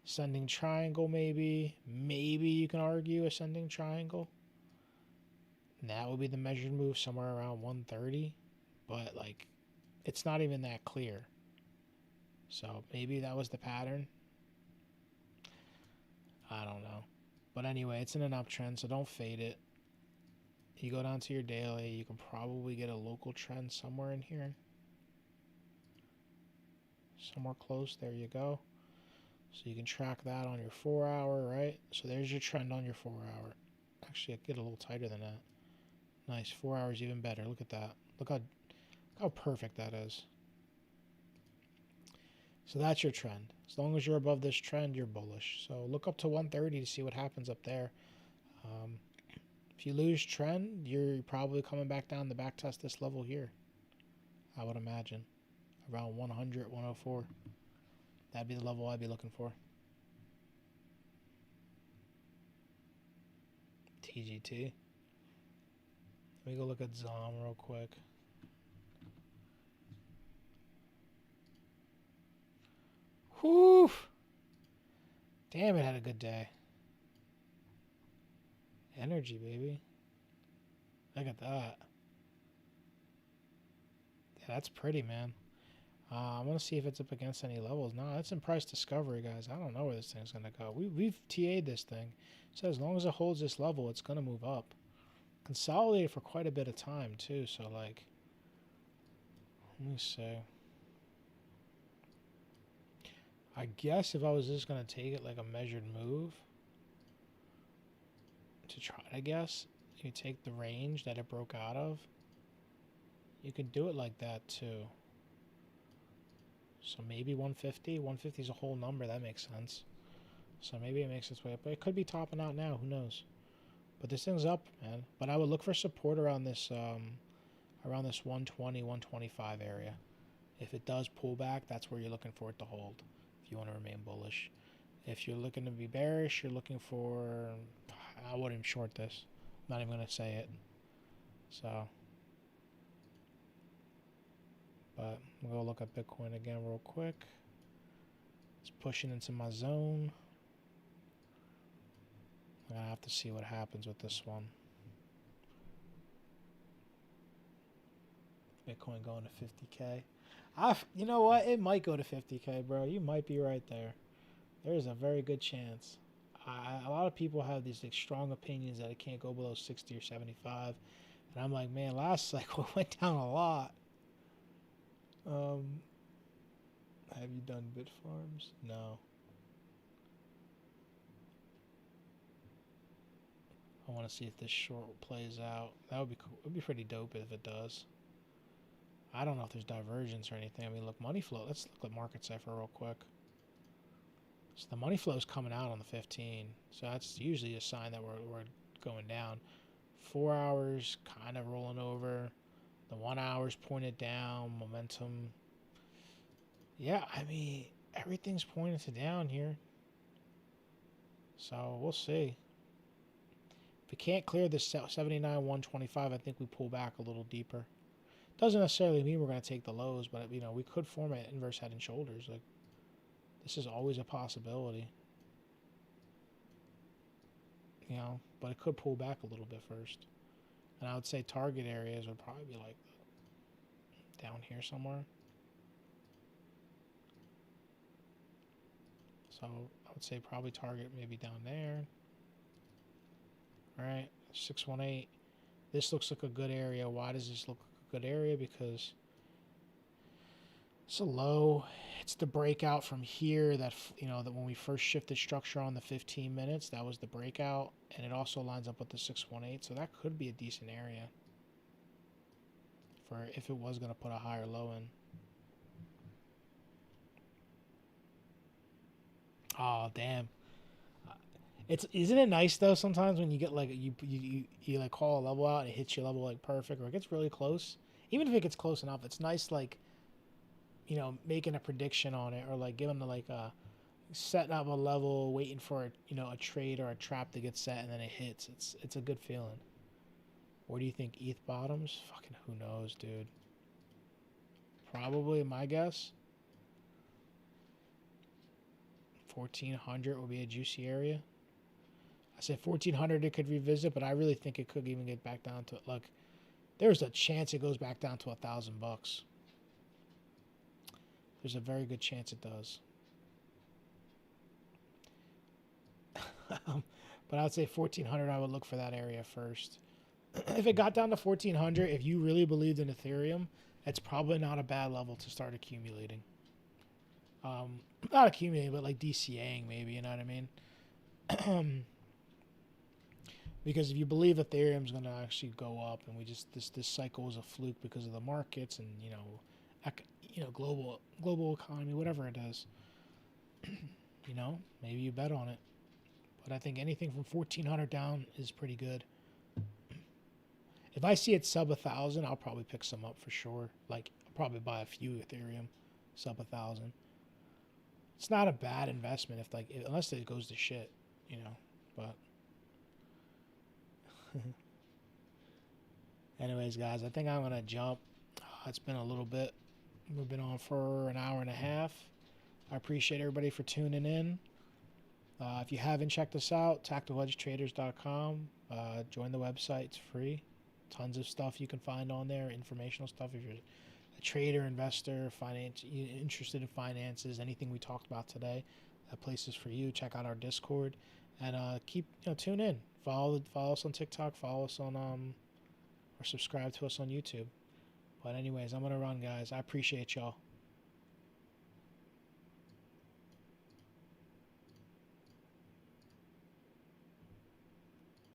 Speaker 1: ascending triangle, maybe you can argue ascending triangle. And that would be the measured move somewhere around 130, but like, it's not even that clear. So maybe that was the pattern. I don't know. But anyway, it's in an uptrend, so don't fade it. You go down to your daily, you can probably get a local trend somewhere in here. Somewhere close, there you go. So you can track that on your 4 hour, right? So there's your trend on your 4 hour. Actually, I get a little tighter than that. Nice, 4 hours even better. Look at that. Look how perfect that is. So that's your trend. As long as you're above this trend, you're bullish. So look up to 130 to see what happens up there. If you lose trend, you're probably coming back down to back test this level here, I would imagine. Around 100, 104. That'd be the level I'd be looking for. TGT. Let me go look at ZOM real quick. Whew. Damn, it had a good day. Energy, baby. Look at that. Yeah, that's pretty, man. I want to see if it's up against any levels. No, it's in price discovery, guys. I don't know where this thing's going to go. We've TA'd this thing. So as long as it holds this level, it's going to move up. Consolidated for quite a bit of time, too. So, like, let me see. I guess if I was just going to take it like a measured move to try it, I guess, you take the range that it broke out of. You could do it like that, too. So maybe 150. 150 is a whole number. That makes sense. So maybe it makes its way up. But it could be topping out now. Who knows? But this thing's up, man. But I would look for support around this 120, 125 area. If it does pull back, that's where you're looking for it to hold. If you want to remain bullish. If you're looking to be bearish, you're looking for... I wouldn't even short this. I'm not even going to say it. So... But we'll go look at Bitcoin again real quick. It's pushing into my zone. I'm going to have to see what happens with this one. Bitcoin going to 50K. You know what? It might go to 50K, bro. You might be right there. There's a very good chance. A lot of people have these like, strong opinions that it can't go below 60 or 75. And I'm like, man, last cycle it went down a lot. Have you done bit farms? No. I want to see if this short plays out. That would be cool. It would be pretty dope if it does. I don't know if there's divergence or anything. I mean, look, money flow. Let's look at market cipher real quick. So the money flow is coming out on the 15. So that's usually a sign that we're going down. 4 hours kind of rolling over. The 1 hour's pointed down. Momentum. Yeah, I mean, everything's pointing to down here. So we'll see. If we can't clear this 79,125, I think we pull back a little deeper. Doesn't necessarily mean we're going to take the lows, but you know, we could form an inverse head and shoulders. Like, this is always a possibility. You know, but it could pull back a little bit first. And I would say target areas would probably be like down here somewhere. So I would say probably target maybe down there. All right, 618. This looks like a good area. Why does this look like a good area? Because it's a low. It's the breakout from here that, you know, that when we first shifted structure on the 15 minutes, that was the breakout. And it also lines up with the 618. So that could be a decent area for if it was going to put a higher low in. Oh, damn. Isn't it nice though sometimes when you get like you like call a level out and it hits your level like perfect, or it gets really close. Even if it gets close enough, it's nice, like, you know, making a prediction on it, or like giving the like setting up a level, waiting for you know, a trade or a trap to get set and then it hits. It's a good feeling. Where do you think ETH bottoms? Fucking who knows, dude. Probably, my guess, 1400 will be a juicy area. I said 1400 it could revisit, but I really think it could even get back down to, like, there's a chance it goes back down to $1,000. There's a very good chance it does. But I would say 1400, I would look for that area first. If it got down to 1400, if you really believed in Ethereum, it's probably not a bad level to start accumulating. Not accumulating, but like DCAing maybe, you know what I mean? Because if you believe Ethereum's going to actually go up, and we just this cycle is a fluke because of the markets and you know global economy, whatever it is, you know, maybe you bet on it. But I think anything from 1400 down is pretty good. If I see it sub 1,000, I'll probably pick some up for sure. Like, I'll probably buy a few Ethereum sub 1,000. It's not a bad investment if, like, unless it goes to shit, you know. But anyways, guys, I think I'm gonna jump. It's been a little bit. We've been on for an hour and a half. I appreciate everybody for tuning in. If you haven't checked us out, tacticalhedgetraders.com. Join the website. It's free. Tons of stuff you can find on there, informational stuff. If you're a trader, investor, interested in finances, anything we talked about today, that place is for you. Check out our Discord, and tune in. Follow us on TikTok. Follow us on or subscribe to us on YouTube. But anyways, I'm gonna run, guys. I appreciate y'all.